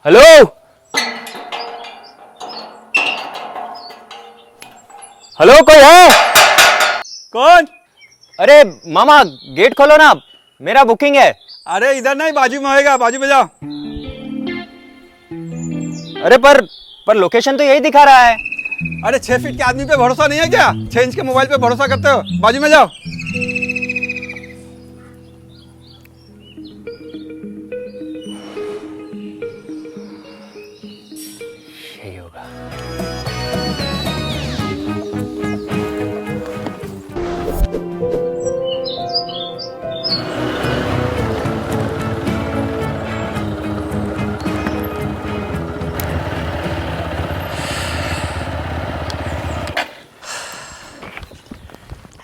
Hello. Hello, कोई है? कौन? अरे मामा, गेट खोलो ना, मेरा बुकिंग है। अरे इधर नहीं, बाजू में होएगा, बाजू में जाओ। अरे पर लोकेशन तो यही दिखा रहा है। अरे 6 फीट के आदमी पे भरोसा नहीं है क्या? 6 इंच के मोबाइल पे भरोसा करते हो? बाजू में जाओ। यही होगा।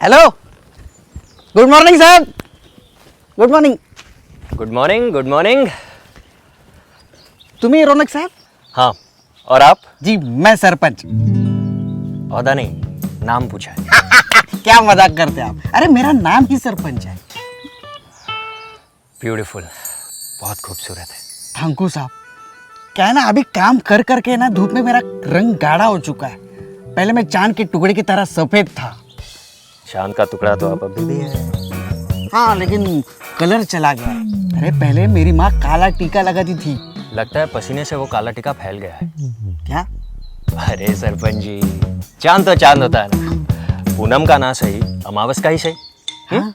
हेलो, गुड मॉर्निंग साहब। Good morning. Good morning, good morning. तुम्ही रौनक साहब? हाँ, और आप? जी मैं सरपंच। औहदा नहीं, नाम पूछा है। क्या मजाक करते हैं आप? अरे मेरा नाम ही सरपंच है। ब्यूटीफुल, बहुत खूबसूरत है। थैंक यू साहब। क्या है ना, अभी काम कर करके ना धूप में मेरा रंग गाढ़ा हो चुका है। पहले मैं चांद के टुकड़े की तरह सफेद था। चांद का टुकड़ा तो आप अभी भी है। हाँ, लेकिन कलर चला गया है। अरे पहले मेरी माँ काला टीका लगाती थी। लगता है पसीने से वो काला टीका फैल गया है। क्या? अरे सरपंच जी, चांद तो चांद होता है ना, पूनम का ना सही, अमावस का ही सही। हाँ?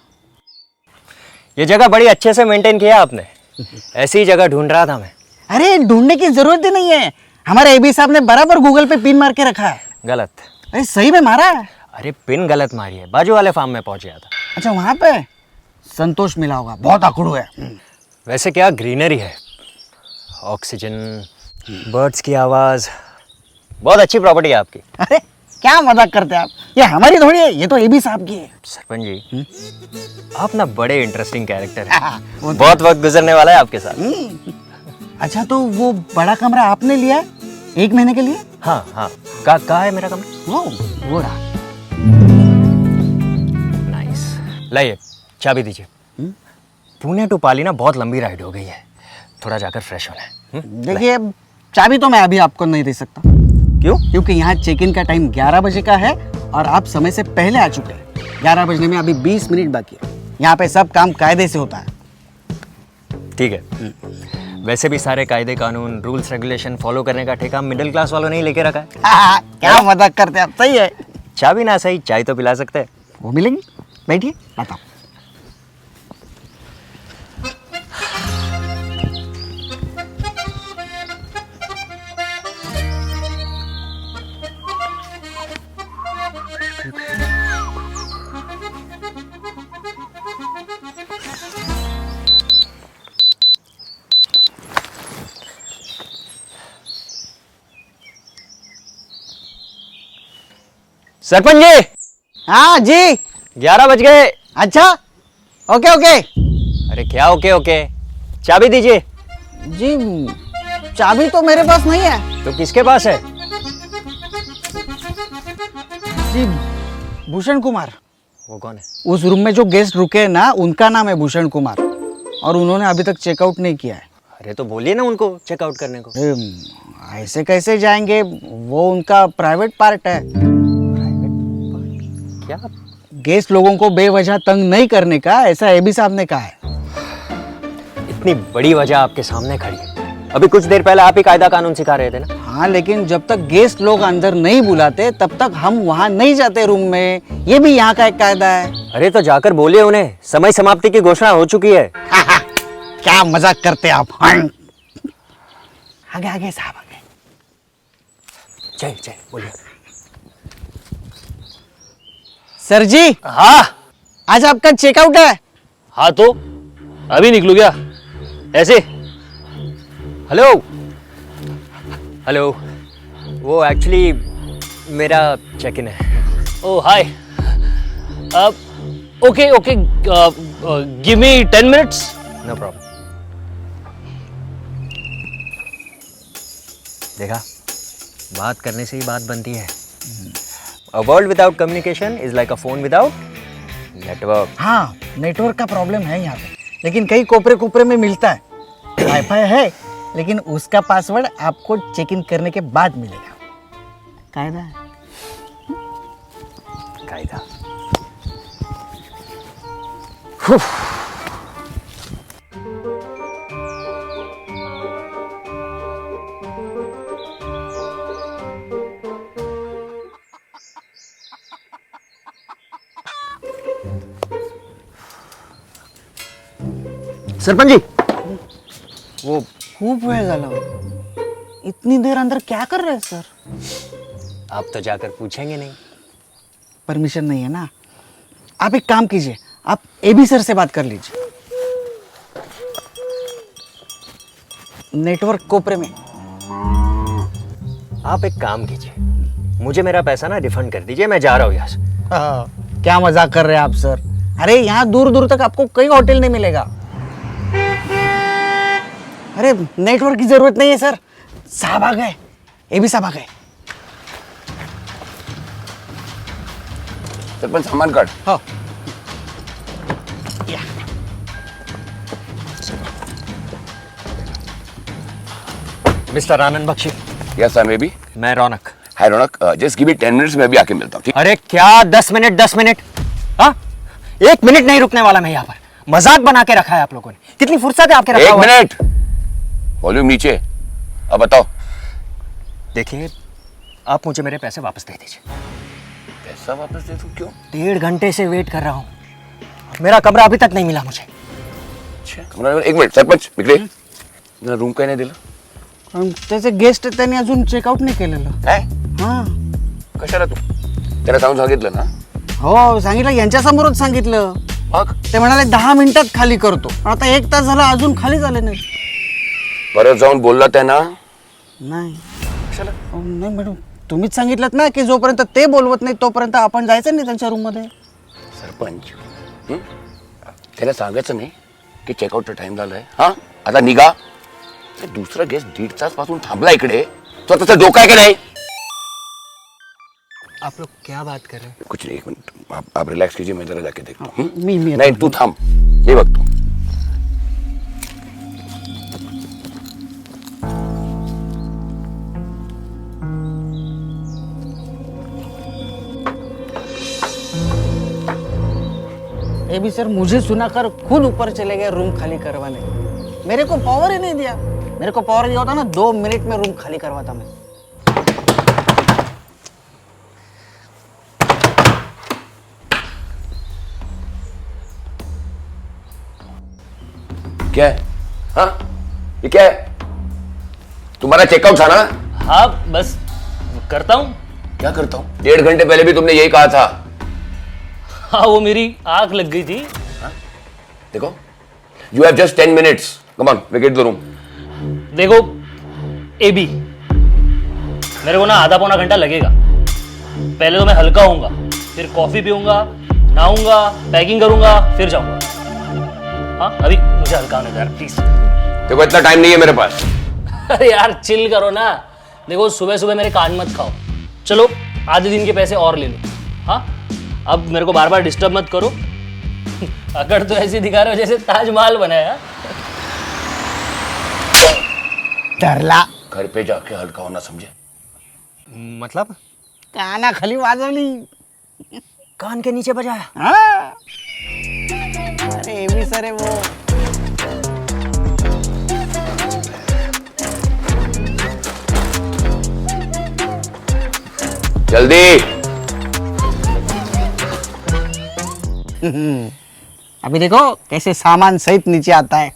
ये जगह बड़ी अच्छे से मेंटेन किया आपने। ऐसी जगह ढूंढ रहा था मैं। अरे ढूंढने की जरूरत ही नहीं है, हमारे एबी साहब ने बराबर गूगल पे पिन मार के रखा है। गलत। अरे सही में मारा है। अरे पिन गलत मारी है, बाजू वाले फार्म में पहुंच गया था। अच्छा, वहां पे संतोष मिला होगा, बहुत आकड़ू है। वैसे क्या ग्रीनरी है, ऑक्सीजन, बर्ड्स की आवाज, बहुत अच्छी प्रॉपर्टी है आपकी। अरे क्या मजाक करते हैं आप? ये हमारी थोड़ी है, ये तो एबी साहब की है। सरपंच जी, आप ना बड़े इंटरेस्टिंग कैरेक्टर हैं। वो तो- बहुत वक्त गुजरने वाला है आपके साथ। अच्छा, तो वो बड़ा कमरा आपने लिया है 1 महीने के लिए? हाँ हाँ, कहाँ है मेरा कमरा? वो रहा। नाइस। लाइए, चाबी दीजिए। पुणे टू पाली ना बहुत लंबी राइड हो गई है, थोड़ा जाकर फ्रेश होना है। देखिए, चाबी तो मैं अभी आपको नहीं दे सकता। क्यों? क्योंकि यहाँ चेक इन का टाइम 11 बजे का है और आप समय से पहले आ चुके हैं। 11 बजने में अभी 20 मिनट बाकी है। यहाँ पे सब काम कायदे से होता है। ठीक है। वैसे भी सारे कायदे कानून, रूल्स रेगुलेशन फॉलो करने का ठेका मिडिल क्लास वालों ने ही लेके रखा है। क्या मजाक करते हैं आप? सही है। चाबी ना सही, चाय तो पिला सकते हैं। वो मिलेंगी, बैठिए, बताओ। सरपंच जी, हाँ जी। 11 बज गए। अच्छा, ओके ओके। अरे क्या ओके ओके, चाबी दीजिए। जी चाबी तो मेरे पास नहीं है। तो किसके पास है? जी भूषण कुमार। वो कौन है? उस रूम में जो गेस्ट रुके हैं ना, उनका नाम है भूषण कुमार और उन्होंने अभी तक चेकआउट नहीं किया है। अरे तो बोलिए ना उनको चेकआउट करने को। ऐसे कैसे जाएंगे, वो उनका प्राइवेट पार्ट है। क्या? गेस्ट लोगों को बेवजह तंग नहीं करने का, ऐसा एबी साहब ने कहा है। इतनी बड़ी वजह आपके सामने खड़ी है, अभी कुछ देर पहले आप ही कायदा कानून सिखा रहे थे ना। हाँ, लेकिन जब तक गेस्ट लोग अंदर नहीं बुलाते तब तक हम वहाँ नहीं जाते रूम में, ये भी यहाँ का एक कायदा है। अरे तो जाकर बोलिए उन्हें, समय समाप्ति की घोषणा हो चुकी है। क्या मजाक करते हैं आप? आगे आगे साहब, आगे। जय जय बोलिए। सर जी, हाँ आज आपका चेकआउट है। हाँ, तो अभी निकलू क्या ऐसे? हेलो हेलो, वो एक्चुअली मेरा चेक इन है। Oh hi, okay okay, give me 10 minutes. No problem. देखा, बात करने से ही बात बनती है। A world without communication is like a phone without network. हाँ, नेटवर्क का प्रॉब्लम है यहाँ पे, लेकिन कई कोपरे कोपरे में मिलता है। वाईफाई है लेकिन उसका पासवर्ड आपको चेक इन करने के बाद मिलेगा। कायदा है। कायदा। सरपंच जी, वो खूब वेळ झाला हो. इतनी देर अंदर क्या कर रहे हैं सर? आप तो जाकर पूछेंगे नहीं। परमिशन नहीं है ना। आप एक काम कीजिए, आप एबी सर से बात कर लीजिए। नेटवर्क कोपरे में। आप एक काम कीजिए, मुझे मेरा पैसा ना रिफंड कर दीजिए, मैं जा रहा हूँ यहाँ से। क्या मजाक कर रहे हैं आप सर? अरे यहाँ दूर दूर तक आपको कोई होटल नहीं मिलेगा। अरे नेटवर्क की जरूरत नहीं है सर, साहब आ गए, एबी साहब आ गए। सरपंच सामान काढ. हाँ या. Mister Anand Bakhshi, yes I may be. मैं Raunak. Hi Raunak, just give me 10 minutes में भी आके मिलता हूँ. ठीक. अरे क्या 10 मिनट 10 मिनट? हाँ, 1 मिनट नहीं रुकने वाला मैं यहाँ पर। मजाक बना के रखा है आप लोगों ने। कितनी फुर्सत है आपके रखा एक हुआ? मिनट, वॉल्यूम नीचे. अब बताओ. देखिए, आप मुझे मेरे पैसे वापस दे दीजिए। पैसा वापस दे दूं? क्यों? 1.5 घंटे से वेट कर रहा हूँ, मेरा कमरा अभी तक नहीं मिला मुझे। अच्छा, एक मिनिट सरपंच इकडे. रूम काय नाही दिला? त्याचे गेस्ट त्यांनी अजून चेकआउट नाही केलेलं. काय? हां. कशाला तू? त्याला सांगून सांगितलं ना? हो सांगितलं, यांच्या समोरच सांगितलं. मग ते म्हणाले 10 मिनिटात खाली करतो. आता 1 तास झाला अजून खाली झाले नाही. परत जाऊन बोलला त्यांना? नाही. कशाला? नाही मॅडम, तुम्हीच सांगितलं ना की जोपर्यंत ते बोलवत नाही तोपर्यंत आपण जायचं नाही त्यांच्या रूम मध्ये. सरपंच, त्याला सांगायचं नाही की चेकआउटचा टाइम झालाय. हा, आता निघा. दूसरा गेस्ट 1.5 तास पासून थांबला इकडे. तो त्याचा डोका आहे की नाही? आप लोग क्या बात कर रहे हैं? कुछ नहीं, एक मिनट. आप रिलैक्स कीजिए, मैं जरा जाके देखता हूँ. मी नहीं तू थांब, ये बघतो. एबी सर मुझे सुनाकर खुद ऊपर चले गए रूम खाली करवाने. मेरे को पावर ही नहीं दिया. मेरे को पावर दिया होता ना 2 मिनट में रूम खाली करवाता मैं. क्या है? हाँ, ये क्या है? तुम्हारा चेकआउट था ना? हाँ बस करता हूँ. क्या करता हूँ? 1.5 घंटे पहले भी तुमने यही कहा था. हाँ वो मेरी आंख लग गई थी. देखो, you have just 10 minutes. Come on, vacate the room. देखो एबी, मेरे को ना आधा पौना घंटा लगेगा. पहले तो मैं हल्का होऊंगा, फिर कॉफी पीऊंगा, नहाऊंगा, पैकिंग करूंगा, फिर जाऊंगा. हाँ अभी मुझे हल्का होने दो यार प्लीज. देखो इतना टाइम नहीं है मेरे पास. अरे यार चिल करो ना. देखो सुबह सुबह मेरे कान मत खाओ. चलो आधे दिन के पैसे और ले लो. हाँ अब मेरे को बार बार डिस्टर्ब मत करो. अगर तो ऐसे दिखा रहे हो जैसे ताजमहल बनाया. धरला. घर पे जाके हल्का होना समझे. मतलब काना खाली वाजवली. कान के नीचे बजाया? हाँ. अरे एबी सर है वो. जल्दी. अभी देखो कैसे सामान सहित नीचे आता है.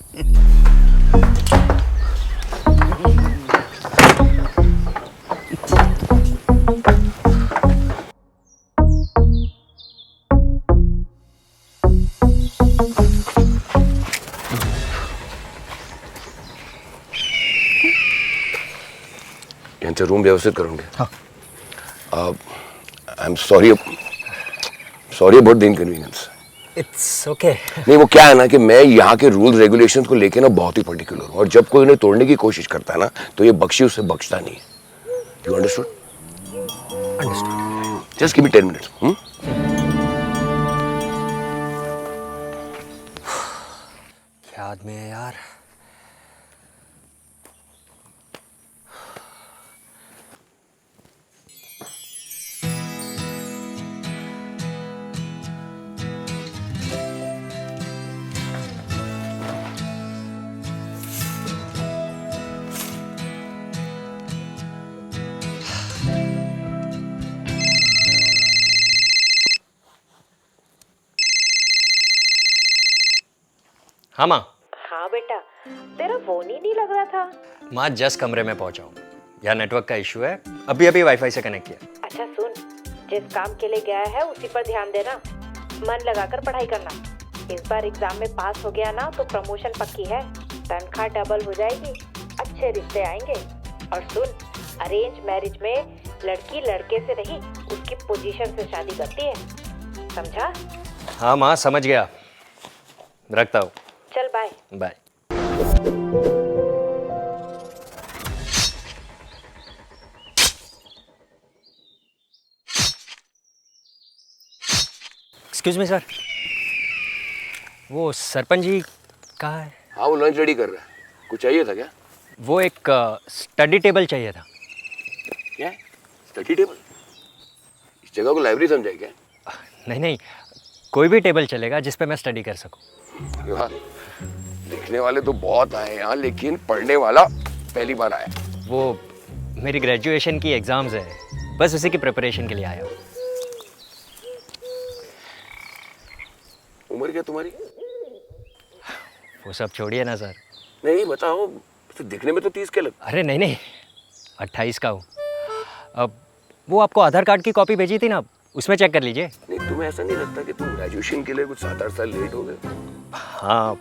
यांचे रूम व्यवस्थित करून घे. I am sorry about the inconvenience. It's okay. नहीं वो क्या है ना कि मैं यहाँ के रूल्स रेगुलेशंस को लेके ना बहुत ही पर्टिकुलर हूँ और जब कोई उन्हें तोड़ने की कोशिश करता है ना तो ये बख्शी उसे बख्शता नहीं है. You understood? Understood. Just give me 10 minutes. क्या आदमी है यार. हाँ माँ। हाँ बेटा, तेरा फोन ही नहीं लग रहा था। माँ जस्ट कमरे में पहुंचा हूँ, यहाँ नेटवर्क का इशू है, अभी अभी वाईफाई से कनेक्ट किया। अच्छा सुन, जिस काम के लिए गया है उसी पर ध्यान देना, मन लगाकर पढ़ाई करना। इस बार एग्जाम में पास हो गया ना तो प्रमोशन पक्की है, तनख्वाह डबल हो जाएगी, अच्छे रिश्ते आएंगे। और सुन, अरेंज मैरिज में लड़की लड़के से नहीं उसकी पोजीशन से शादी करती है, समझा? हाँ माँ समझ गया, रखता हूँ। चल bye. Bye. Excuse me sir, वो सरपंच जी कहाँ है? हाँ वो लंच रेडी कर रहा है, कुछ चाहिए था क्या? वो एक स्टडी टेबल चाहिए था। क्या स्टडी टेबल? इस जगह को लाइब्रेरी समझा है क्या? नहीं नहीं, कोई भी टेबल चलेगा जिस पे मैं स्टडी कर सकूं। यार लिखने वाले तो बहुत आए यहाँ, लेकिन पढ़ने वाला पहली बार आया। वो मेरी ग्रेजुएशन की एग्ज़ाम्स है, बस उसी की प्रिपरेशन के लिए आया हूँ। उम्र क्या तुम्हारी? वो सब छोड़िए ना सर। नहीं बताओ, तो दिखने में तो 30 के लग। अरे नहीं नहीं, 28 का हूँ। अब वो आपको आधार कार्ड की कॉपी भेजी थी ना, उसमें चेक कर लीजिए। नहीं तुम्हें ऐसा नहीं लगता कि तुम ग्रेजुएशन के लिए कुछ 7-8 साल लेट हो गए? हाँ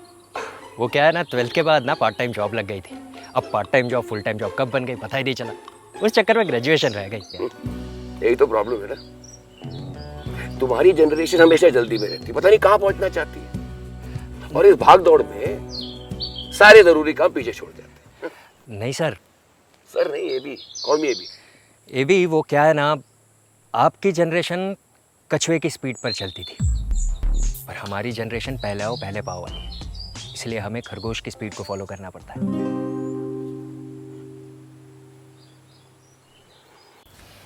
वो क्या है ना, 12th के बाद ना पार्ट टाइम जॉब लग गई थी। अब part time job full time job कब बन गई पता ही नहीं चला, उस चक्कर में ग्रेजुएशन रह गई। यही तो प्रॉब्लम है ना, तुम्हारी जनरेशन हमेशा जल्दी में रहती, पता नहीं कहाँ पहुंचना चाहती है, और इस भाग दौड़ में सारे जरूरी काम पीछे छोड़ जाते हैं। नहीं सर। सर नहीं, ये भी कॉल मी ये भी वो क्या है ना, आपकी जनरेशन कछुए की स्पीड पर चलती थी, पर हमारी जनरेशन पहले आओ पहले पाओ वाली है, इसलिए हमें खरगोश की स्पीड को फॉलो करना पड़ता है।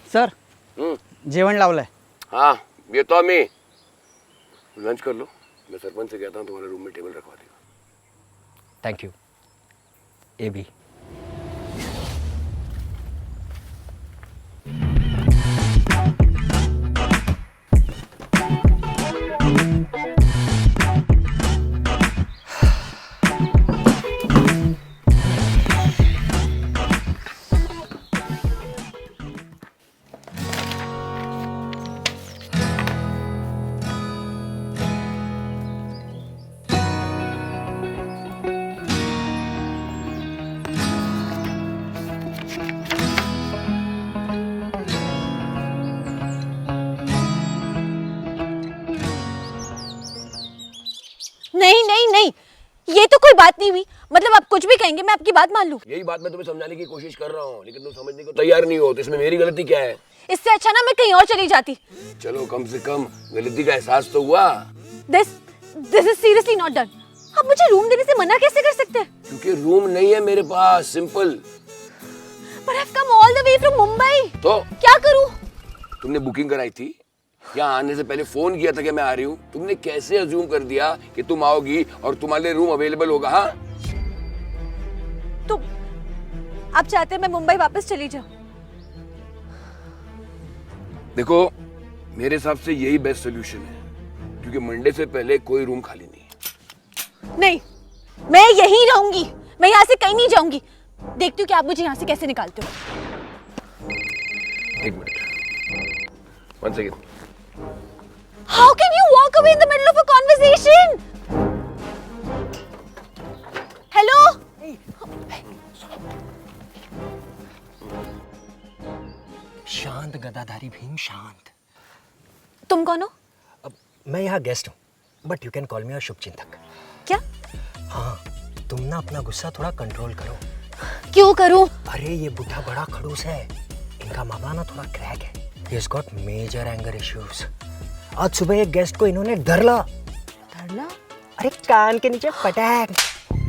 सर जेवण लावलंय। हाँ ये तो मी लंच कर लो, मैं सरपंच से कहता हूँ तुम्हारे रूम में टेबल रखवा देगा। Thank you. ये भी नहीं नहीं नहीं, ये तो कोई बात नहीं हुई। मतलब आप कुछ भी कहेंगे मैं आपकी बात मान लूं। यही बात मैं तुम्हें समझाने की कोशिश कर रहा हूँ, लेकिन तुम समझने को तैयार नहीं हो, तो इसमें मेरी गलती क्या है? इससे अच्छा ना मैं कहीं और चली जाती। चलो कम से कम गलती का एहसास तो हुआ। This is seriously not done. आप मुझे रूम देने से मना कैसे कर सकते हैं? क्योंकि रूम नहीं है मेरे पास, simple. But I have come all the way from Mumbai. तो क्या करूं? तुमने बुकिंग कराई थी, यहाँ आने से पहले फोन किया था कि मैं आ रही हूँ, तुमने कैसे अज्यूम कर दिया कि तुम आओगी और तुम्हारे लिए रूम अवेलेबल होगा? हाँ तो आप चाहते हैं मैं मुंबई वापस चली जाऊं? देखो मेरे हिसाब से यही बेस्ट सोल्यूशन है, क्योंकि मंडे से पहले कोई रूम खाली नहीं है। नहीं, मैं यहीं रहूंगी, मैं यहाँ से कहीं नहीं जाऊंगी। देखती हूँ कि आप मुझे यहाँ से कैसे निकालते हो। एक minute, one second. How can you walk away in the middle of a conversation? Hello? शांत गदाधारी भीम, शांत। तुम कौन हो? अब मैं यहाँ गेस्ट हूँ, बट यू कैन कॉल मी शुभचिंतक। क्या? हाँ, तुम ना अपना गुस्सा थोड़ा कंट्रोल करो। क्यों करूं? अरे ये बुढ़ा बड़ा खड़ूस है, इनका मामला ना थोड़ा क्रैक है। He has got major anger issues. आज सुबह एक गेस्ट को इन्होंने धरला। अरे कान के नीचे पटैक।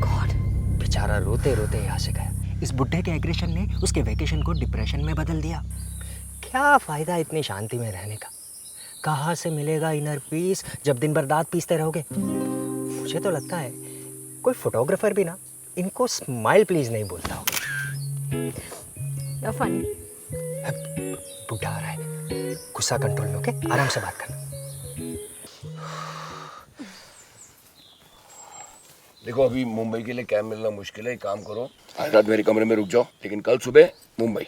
गॉड, बेचारा रोते रोते यहाँ से गया। इस बुढ़े के एग्रेशन ने उसके वेकेशन को डिप्रेशन में बदल दिया। क्या फायदा इतनी शांति में रहने का? कहाँ से मिलेगा इनर पीस जब दिन भर दांत पीसते रहोगे? मुझे तो लगता है कोई फोटोग्राफर भी ना इनको स्माइल प्लीज नहीं बोलता होगा। You're funny. बुढ़ा आ रहा है, गुस्सा कंट्रोल में, ओके? आराम से बात करना। देखो अभी मुंबई के लिए कैब मिलना मुश्किल है, एक काम करो आज रात मेरे कमरे में रुक जाओ, लेकिन कल सुबह मुंबई।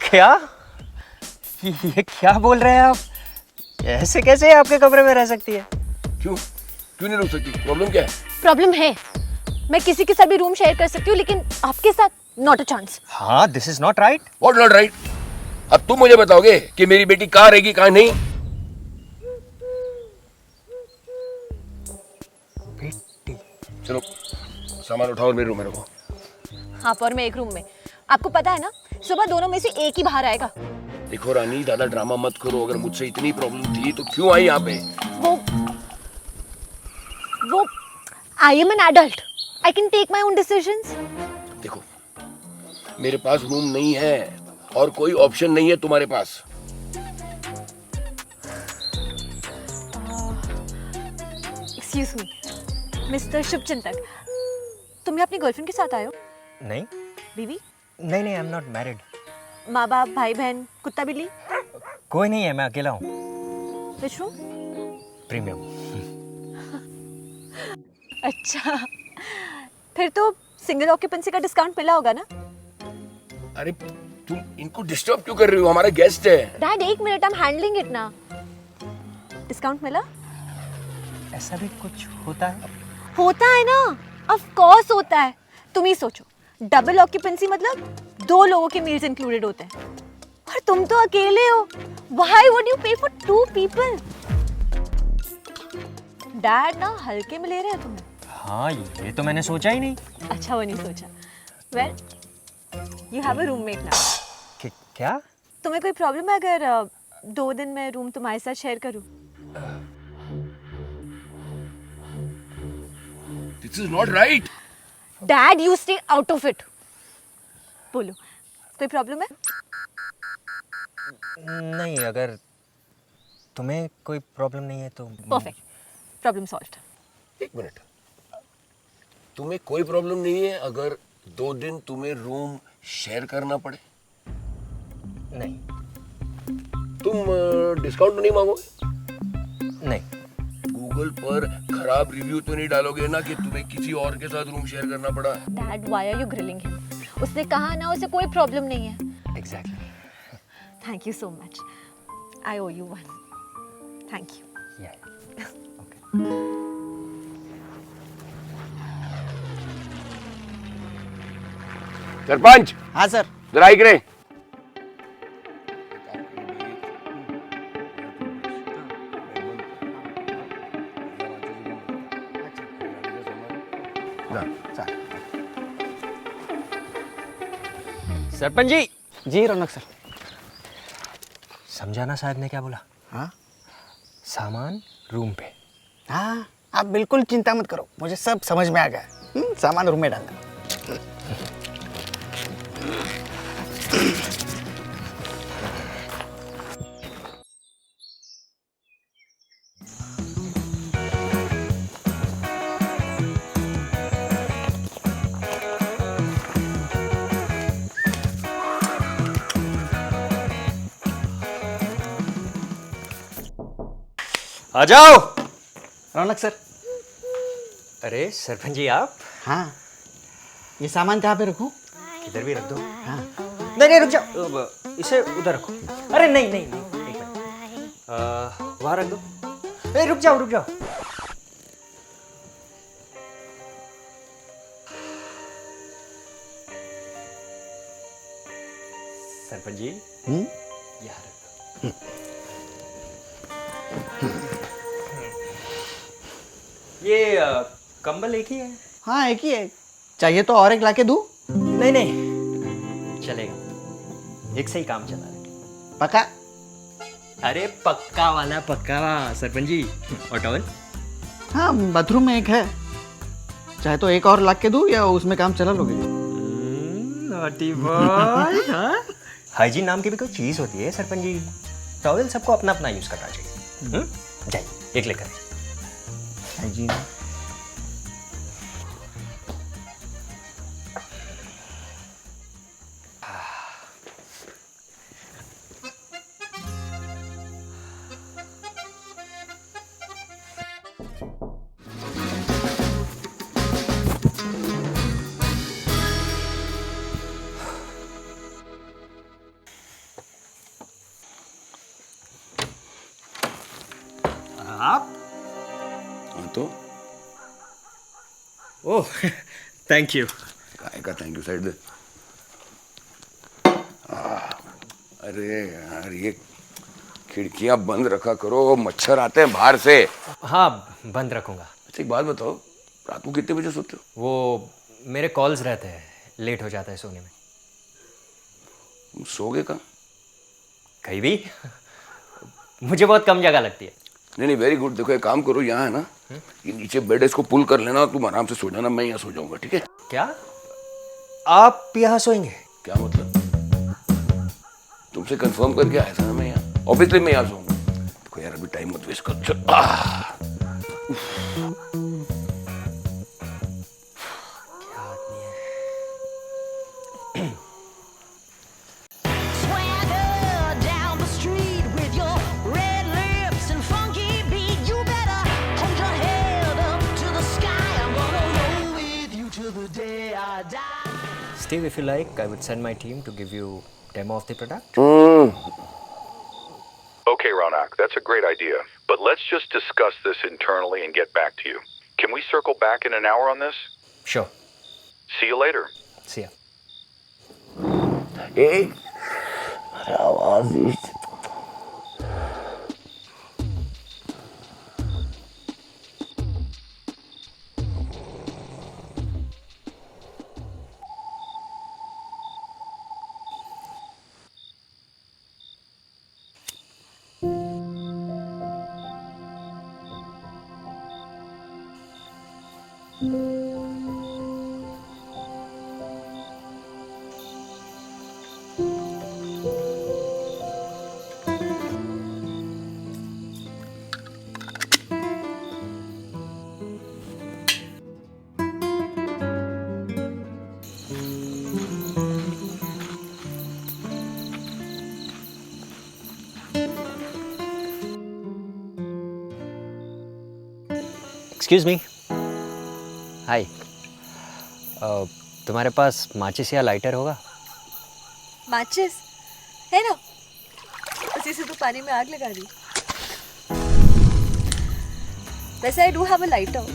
क्या? ये क्या बोल रहे हैं आप? ऐसे कैसे आपके कमरे में रह सकती है? क्यों क्यों नहीं रुक सकती? प्रॉब्लम क्या है? प्रॉब्लम है, मैं किसी के साथ भी रूम शेयर कर सकती हूँ, लेकिन आपके साथ नॉट अ चांस। हाँ, this is not right. What not right? अब तुम मुझे बताओगे कि मेरी बेटी कहाँ रहेगी कहाँ नहीं? बेटी? चलो सामान उठाओ और मेरे रूम में रखो। आप और मैं एक रूम में, आपको पता है ना सुबह दोनों में से एक ही बाहर आएगा। देखो रानी ज्यादा ड्रामा मत करो, अगर मुझसे इतनी प्रॉब्लम थी तो क्यों आई यहाँ पे? वो I am an adult, I can take my own decisions. देखो मेरे पास रूम नहीं है और कोई ऑप्शन नहीं है तुम्हारे पास। एक्सक्यूज मी मिस्टर शुभचिंतक, तुम भी अपनी गर्लफ्रेंड के साथ आए हो? नहीं बीवी? नहीं नहीं, आई एम नॉट मैरिड। माँ बाप, भाई बहन, कुत्ता बिल्ली? कोई नहीं है, मैं अकेला हूँ। Which room? प्रीमियम। अच्छा, फिर तो सिंगल ऑक्यूपेंसी का डिस्काउंट मिला होगा ना? अरे तुम इनको डिस्टर्ब क्यों कर रही हो? हमारा गेस्ट है। डैड एक minute, I am handling it ना। डिस्काउंट मिला? ऐसा भी कुछ होता है? होता है ना, ऑफ कोर्स होता है। तुम ही सोचो, डबल ऑक्यूपेंसी मतलब 2 लोगों के मील्स इंक्लूडेड होते हैं, और तुम तो अकेले हो। व्हाई वुड यू पे फॉर 2 पीपल? डैड ना हल्के में ले रहे हैं तुम्हें। हाँ, ये तो मैंने सोचा ही नहीं। अच्छा वो नहीं सोचा। Well, you have a roommate now. क्या? तुम्हें कोई प्रॉब्लम है अगर 2 दिन में रूम तुम्हारे साथ शेयर करूं? This is not right. Dad you stay out of it. बोलो, कोई प्रॉब्लम है? नहीं, अगर तुम्हें कोई प्रॉब्लम नहीं है तो। Perfect, problem solved. एक मिनट, तुम्हें कोई प्रॉब्लम नहीं है अगर 2 दिन तुम्हें रूम शेयर करना पड़े? नहीं। तुम डिस्काउंट तो नहीं मांगोगे? नहीं। गूगल पर खराब रिव्यू तो नहीं डालोगे ना कि तुम्हें किसी और के साथ रूम शेयर करना पड़ा? Dad why are you grilling him? उसने कहा ना उसे कोई प्रॉब्लम नहीं है। Exactly. Thank you so much, I owe you one. Thank you. Sarpanch, हाँ सर। जरा आई करे। सरपंच जी। जी रौनक सर। समझा ना साहब ने क्या बोला? हाँ सामान रूम पे। हाँ, आप बिल्कुल चिंता मत करो, मुझे सब समझ में आ गया। सामान रूम में डालना। आ जाओ। रौनक सर। अरे सरपंच जी आप? हाँ, ये सामान कहाँ पे रखूं? इधर भी रख दो। हाँ। नहीं नहीं, रुक जाओ, इसे उधर रखो। अरे नहीं नहीं नहीं, एक मिनट, वहाँ रख दो। रुक जाओ रुक जाओ। सरपंच जी यहाँ रख दो। ये कंबल एक ही है? हाँ एक ही है, चाहिए तो और एक लाके दूं? नहीं नहीं चलेगा, एक से ही काम चला है। पक्का? अरे पक्का वाला पक्का सरपंच जी। और टॉवल? हाँ बाथरूम में एक है, चाहे तो एक और लाके दूं या उसमें काम चला लोगे? Naughty boy. हाँ, हाइजीन नाम की भी कोई चीज होती है सरपंच जी। टॉवल सबको अपना अपना यूज करना चाहिए। जाइए एक लेकर आइए। हाइजीन। आप? हाँ तो ओह थैंक यू। काय का थैंक यू साइड दे। अरे यार ये खिड़कियां बंद रखा करो, मच्छर आते हैं बाहर से। हाँ बंद रखूंगा। अच्छा एक बात बताओ, रात को कितने बजे सोते हो? वो मेरे कॉल्स रहते हैं, लेट हो जाता है सोने में। तुम सोगे कहाँ? कहीं भी मुझे बहुत कम जगह लगती है। नहीं वेरी गुड। देखो एक काम करो, यहाँ है ना, ये नीचे बेड है, इसको पुल कर लेना, तुम आराम से सो जाना, मैं यहाँ सो जाऊंगा, ठीक है? क्या आप यहाँ सोएंगे? क्या मतलब? तुमसे कंफर्म करके आया था ना मैं यहाँ, ऑब्वियसली मैं यहाँ सोऊंगा। देखो यार अभी टाइम मत वेस्ट कर, चल। Swagger down the street with your red lips and funky beat. You better hold your head up to the sky. I'm gonna roll with you till the day I die. Steve, if you like, I would send my team to give you demo of the product. Okay, Ronak, that's a great idea. But let's just discuss this internally and get back to you. Can we circle back in an hour on this? Sure. See you later. See ya. ए, अरे आवाज ही। Excuse me. हाय, तुम्हारे पास माचिस या lighter होगा? माचिस है ना, उसी से तो पानी में आग लगा दी। वैसे I do have a lighter,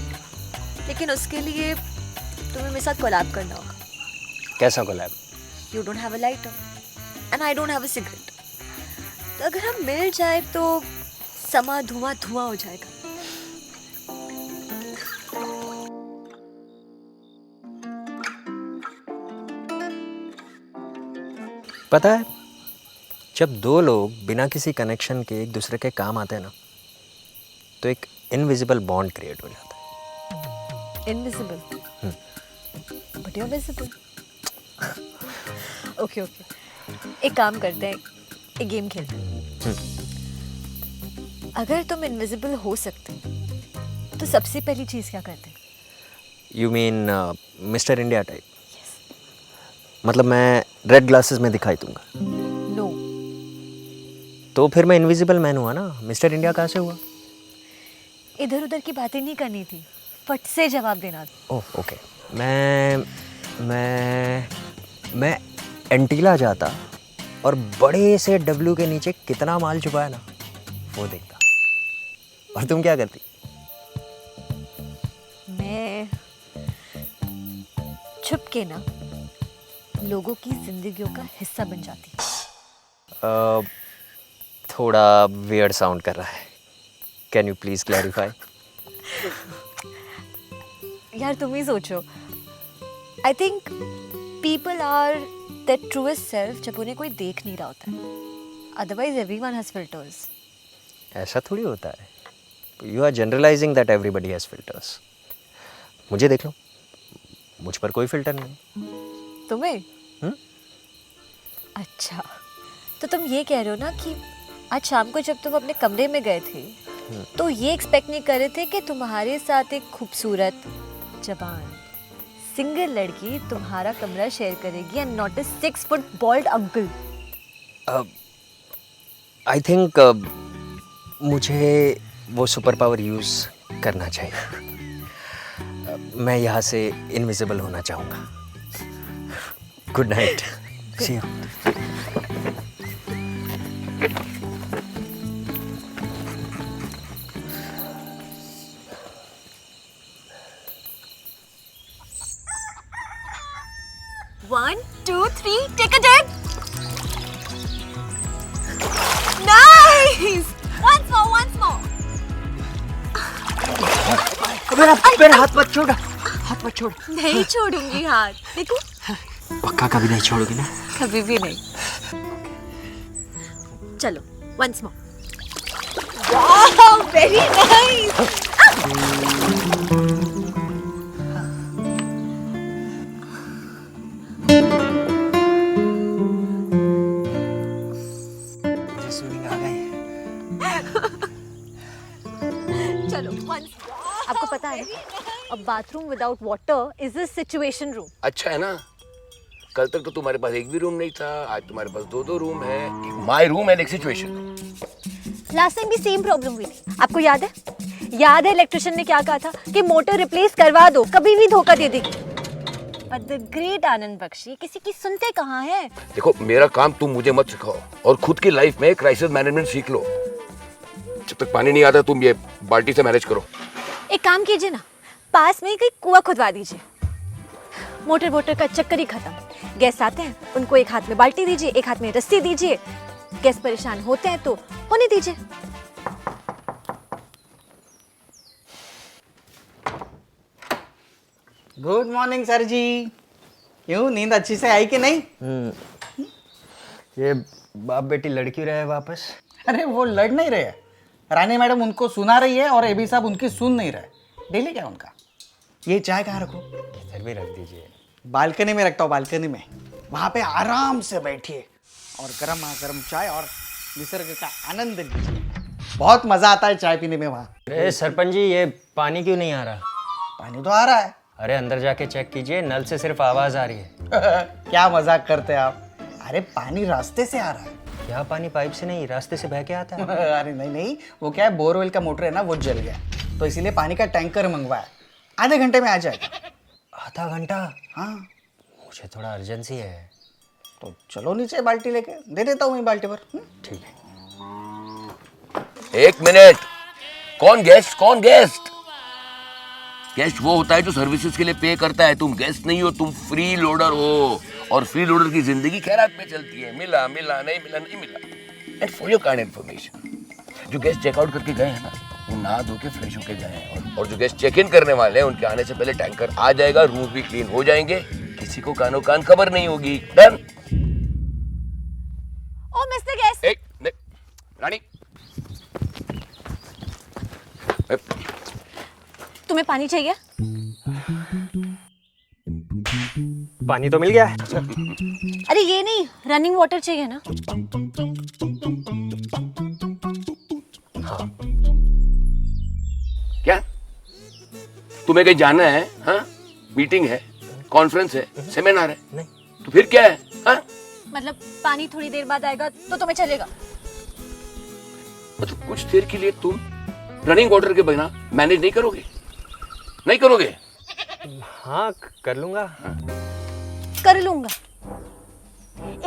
लेकिन उसके लिए तुम्हें मेरे साथ कोलैब करना होगा। कैसा collab? You don't have a lighter and I don't have a cigarette, तो अगर हम मिल जाए तो समा धुआं धुआं हो जाएगा। पता है, जब दो लोग बिना किसी कनेक्शन के एक दूसरे के काम आते हैं ना, तो एक इनविजिबल बॉन्ड क्रिएट हो जाता है। Invisible but you are visible. Okay okay, एक काम करते हैं, एक गेम खेलते हैं। अगर तुम इनविजिबल हो सकते तो सबसे पहली चीज क्या करते? You mean mister India type? मतलब मैं रेड ग्लासेस में दिखाई दूंगा? नो। तो फिर मैं इनविजिबल मैन हुआ ना, मिस्टर इंडिया कहाँ से हुआ? इधर उधर की बातें नहीं करनी थी, फट से जवाब देना था। Oh okay. मैं एंटीला जाता और बड़े से डब्लू के नीचे कितना माल छुपा है ना वो देखता। और तुम क्या करती? मैं छुप के ना लोगों की जिंदगियों का हिस्सा बन जाती। थोड़ा वियर्ड साउंड कर रहा है, कैन यू प्लीज क्लैरिफाई? यार तुम ही सोचो, I think people are that truest self जब उन्हें कोई देख नहीं रहा होता है। Otherwise everyone has filters. ऐसा थोड़ी होता है, you are generalising that everybody has filters. मुझे देख लो, मुझ पर कोई फिल्टर नहीं। तुम्हें? अच्छा, तो तुम ये कह रहे हो ना कि आज शाम को जब तुम अपने कमरे में गए थे तो ये एक्सपेक्ट नहीं कर रहे थे कि तुम्हारे साथ एक खूबसूरत जवान सिंगल लड़की तुम्हारा कमरा शेयर करेगी and not a 6 foot bald uncle. I think मुझे वो सुपर पावर यूज करना चाहिए। मैं यहाँ से इनविजिबल होना चाहूँगा। Good night, see you. मेरा हाथ मत छोड़, हाथ मत छोड़। नहीं छोड़ूंगी हाथ, देखो। पक्का कभी नहीं छोड़ोगी ना? कभी भी नहीं। चलो, once more. Wow, very nice. Swimming आ गई। चलो, once. आपको पता है a bathroom without water is a situation room. अच्छा है ना, कल तक तो तुम्हारे पास एक भी रूम नहीं था, आज तुम्हारे पास दो रूम है, एक माई रूम एंड एक सिचुएशन। लास्ट टाइम भी सेम प्रॉब्लम हुई थी, आपको याद है? याद है इलेक्ट्रिशियन ने क्या कहा था कि मोटर रिप्लेस करवा दो, कभी भी धोखा दे देगी। बट द ग्रेट आनंद बख्शी किसी की सुनते कहाँ है? देखो, मेरा काम तुम मुझे मत सिखाओ और खुद की लाइफ में क्राइसिस मैनेजमेंट सीख लो। जब तक पानी नहीं आता तुम ये बाल्टी से मैनेज करो। एक काम कीजिए ना, पास में ही कहीं कुआं खुदवा दीजिए। मोटर वोटर का चक्कर ही खत्म। गेस्ट आते हैं, उनको एक हाथ में बाल्टी दीजिए, एक हाथ में रस्सी दीजिए। गेस्ट परेशान होते हैं तो होने दीजिए। गुड मॉर्निंग सर जी। क्यों, नींद अच्छी से आई कि नहीं? ये बाप बेटी लड़की रहे वापस। अरे वो लड़ नहीं रहे, रानी मैडम उनको सुना रही है और एबी साहब उनकी सुन नहीं रहे। डेली क्या उनका। ये चाय कहाँ रखो? इधर भी रख दीजिए। बालकनी में रखता हूँ, बालकनी में। वहां पे आराम से बैठिए और गर्म चाय और निसर्ग का आनंद लीजिए। बहुत मजा आता है चाय पीने में वहाँ। अरे सरपंच जी, ये पानी क्यों नहीं आ रहा? पानी तो आ रहा है। अरे अंदर जाके चेक कीजिए, नल से सिर्फ आवाज आ रही है। क्या मजाक करते हैं आप। अरे पानी रास्ते से आ रहा है। क्या पानी पाइप से नहीं, रास्ते से बह के आता है? अरे नहीं, वो क्या है, बोरवेल का मोटर है ना, वो जल गया तो इसीलिए पानी का टैंकर मंगवाया। आधे घंटे में आ जाएगा। आधा घंटा? हाँ, मुझे थोड़ा अर्जेंसी है। तो चलो नीचे बाल्टी लेके दे देता हूँ मैं बाल्टी पर। ठीक है। एक मिनट, कौन गेस्ट? कौन गेस्ट? गेस्ट वो होता है जो सर्विसेज के लिए पे करता है। तुम गेस्ट नहीं हो, तुम फ्री लोडर हो। और फ्री लोडर की जिंदगी खैरात में चलती है, मिला मिला नहीं मिला नहीं मिला। And for your kind information, जो गेस्ट चेकआउट करके गए हैं ना, वो नहा धो के फ्रेश होके गए हैं। और जो गेस्ट चेक इन करने वाले हैं, उनके आने से पहले टैंकर आ जाएगा, रूम भी क्लीन हो जाएंगे, किसी को कानो कान खबर नहीं होगी। डन? ओ मिस्टर गेस्ट, एक रानी, तुम्हें पानी चाहिए? पानी तो मिल गया है। अरे ये नहीं, रनिंग वाटर चाहिए ना? हाँ। क्या तुम्हें कहीं जाना है? हाँ, मीटिंग है, कॉन्फ्रेंस है, सेमिनार है? नहीं। तो फिर क्या है? हाँ? मतलब पानी थोड़ी देर बाद आएगा तो तुम्हें चलेगा? मतलब कुछ देर के लिए तुम रनिंग वाटर के बिना मैनेज नहीं करोगे? नहीं करोगे? हाँ, कर लूंगा। कर लूंगा।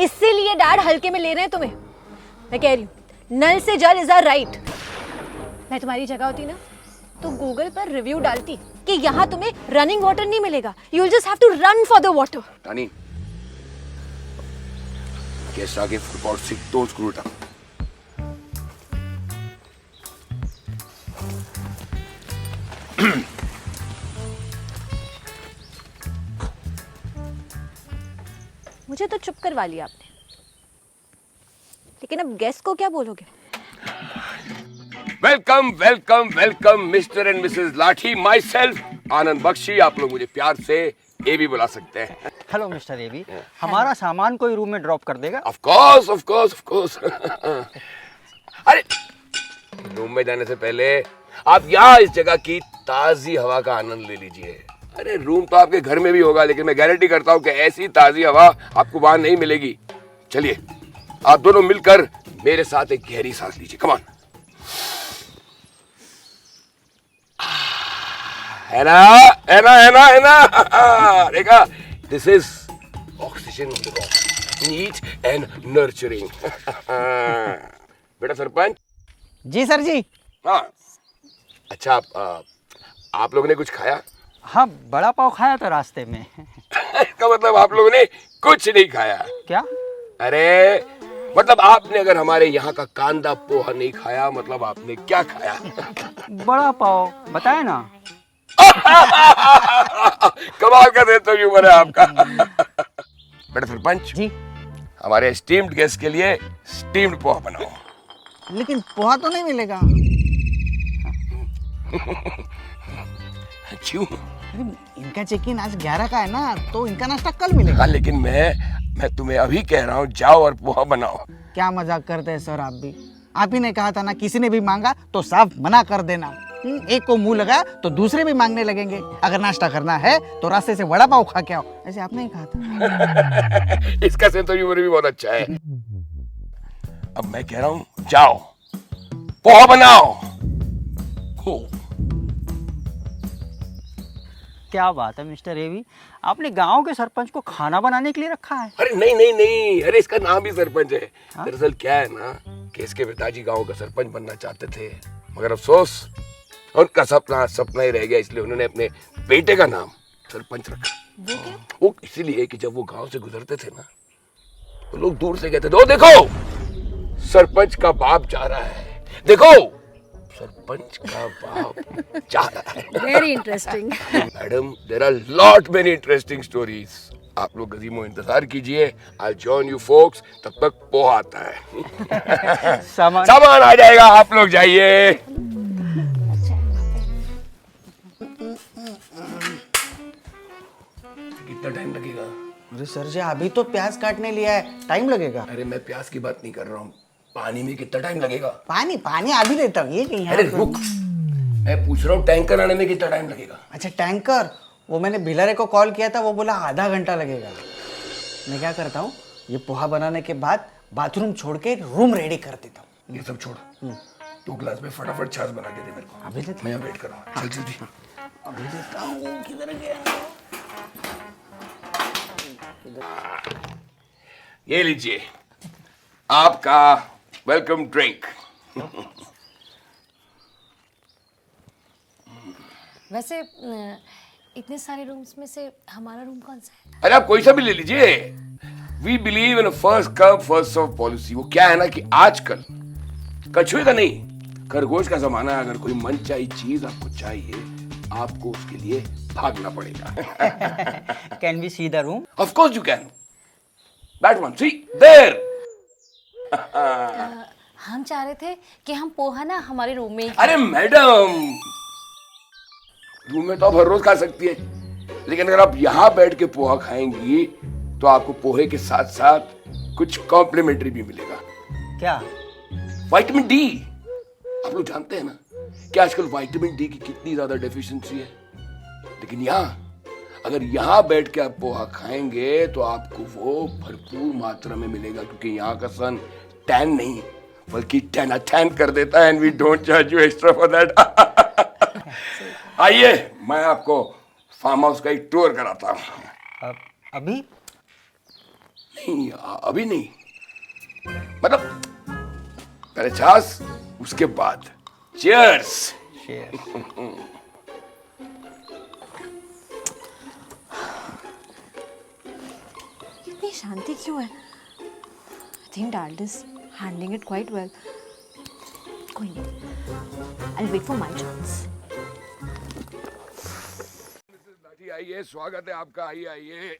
इसीलिए डैड हल्के में ले रहे हैं तुम्हें। मैं कह रही हूँ, नल से जल इज आवर राइट। मैं तुम्हारी जगह होती ना तो गूगल पर रिव्यू डालती कि यहाँ तुम्हें रनिंग वाटर नहीं मिलेगा। You will just have to run for the water. Rani, guest आगे फुटबॉल सीख, डोंट स्क्रू इट अप। मुझे तो चुप करवा लिया आपने, लेकिन अब गेस्ट को क्या बोलोगे? Welcome welcome welcome mister and Mrs लाठी, माई सेल्फ आनंद बख्शी। आप लोग मुझे प्यार से ए भी बुला सकते हैं। हेलो मिस्टर एबी, हमारा सामान कोई रूम में ड्रॉप कर देगा? Of course of course of course. अरे रूम में जाने से पहले आप यहाँ इस जगह की ताजी हवा का आनंद ले लीजिए। अरे रूम तो आपके घर में भी होगा, लेकिन मैं गारंटी करता हूँ कि ऐसी ताजी हवा आपको वहां नहीं मिलेगी। चलिए आप दोनों मिलकर मेरे साथ एक गहरी सांस लीजिए। Come on. है ना, है ना, है ना, है ना? देखा, this is oxygen of the rock, neat and nurturing. बेटा सरपंच। जी सर जी। हाँ, अच्छा, आप लोगों ने कुछ खाया? हाँ, बड़ा पाव खाया था रास्ते में। इसका मतलब आप लोगों ने कुछ नहीं खाया? क्या? अरे मतलब आपने अगर हमारे यहाँ का कांदा पोहा नहीं खाया, मतलब आपने क्या खाया? बड़ा पाव बताया ना। कमाल का देता ह्यूमर है आपका। बेटा सरपंच जी। हमारे स्टीम्ड गेस्ट के लिए स्टीम्ड पोहा बनाओ। लेकिन पोहा तो नहीं मिलेगा। क्यों? इनका चेक इन आज 11 का है ना, तो इनका नाश्ता कल मिलेगा। हाँ, लेकिन मैं तुम्हें अभी कह रहा हूँ, जाओ और पोहा बनाओ। क्या मजाक करते हैं सर आप भी। आप ही ने कहा था ना, किसी ने भी मांगा तो साफ मना कर देना। एक को मुंह लगा तो दूसरे भी मांगने लगेंगे। अगर नाश्ता करना है तो रास्ते से वड़ा पाव खा के आओ, ऐसे आपने ही कहा था। इसका सेंस ऑफ ह्यूमर भी बहुत अच्छा है। अब मैं कह रहा हूँ, जाओ पोहा बनाओ। हो। क्या बात है मिस्टर एवी, आपने गांव के सरपंच को खाना बनाने के लिए रखा है? अरे नहीं नहीं नहीं, अरे इसका नाम भी सरपंच है। दरअसल क्या है ना कि इसके पिताजी गांव का सरपंच बनना चाहते थे, मगर अफसोस उनका सपना ही रह गया, इसलिए उन्होंने अपने बेटे का नाम सरपंच रखा। वो इसीलिए कि जब वो गांव से गुजरते थे ना, तो लोग दूर से कहते थे, ओ देखो सरपंच का बाप जा रहा है, देखो सरपंच का बाप जा रहा है। Very interesting. Madam, there are lot many interesting stories. आप लोग गजीमो इंतजार कीजिए, आई जॉइन यू फोक्स। तब तक पोहा आता है। सामान आ जाएगा, आप लोग जाइए। कितना टाइम लगेगा? अरे सर जी, अभी तो प्याज काटने लिया है, टाइम लगेगा। अरे मैं प्याज की बात नहीं कर रहा हूँ, पानी में कितना टाइम लगेगा? पानी अभी देता हूँ, ये नहीं है। अरे रुक, मैं पूछ रहा हूँ टैंकर आने में कितना टाइम लगेगा? अच्छा टैंकर, वो मैंने भिलारे को कॉल किया था, वो बोला आधा घंटा लगेगा। मैं क्या करता हूँ, ये पोहा बनाने के बाद बाथरूम छोड़ के रूम रेडी कर देता हूँ। ये सब छोड़, 2 ग्लास में फटाफट छाछ बना के दे मेरे को। अभी देता मैं यहाँ वेट कर रहा हूँ। चल जल्दी। अभी देता हूँ। किधर गया? ये लीजिए आपका वेलकम ड्रिंक। वैसे इतने सारे रूम्स में से हमारा रूम कौन सा है? अरे आप कोई सा भी ले लीजिए। We believe in first come first serve policy. वो क्या है ना कि आजकल कछुए का नहीं, खरगोश का जमाना है। अगर कोई मनचाही चीज आपको चाहिए, आपको उसके लिए भागना पड़ेगा। Can we see the room? Of course you can. That one, see there. हम चाह रहे थे कि हम पोहा ना हमारे रूम में ही अरे मैडम, रूम में तो आप हर रोज खा सकती है, लेकिन अगर आप यहाँ बैठ के पोहा खाएंगी तो आपको पोहे के साथ साथ कुछ कॉम्प्लीमेंट्री भी मिलेगा। क्या? Vitamin D. आप लोग जानते हैं ना कि आजकल विटामिन डी की कितनी ज्यादा डेफिशिएंसी है, लेकिन यहाँ अगर यहाँ बैठ के आप पोहा खाएंगे तो आपको वो भरपूर मात्रा में मिलेगा, क्योंकि यहाँ का सन टैन नहीं बल्कि 10 out of 10 कर देता है। And we don't charge you extra for that. आइए, मैं आपको फार्म हाउस का एक टूर कराता हूँ। अभी? नहीं, अभी नहीं, मतलब पहले छाछ, उसके बाद चीयर्स। इतनी शांति क्यों है? I think dad is handling it quite well. कोई नहीं, I wait for my chance. आइए, स्वागत है आपका। आइए आइए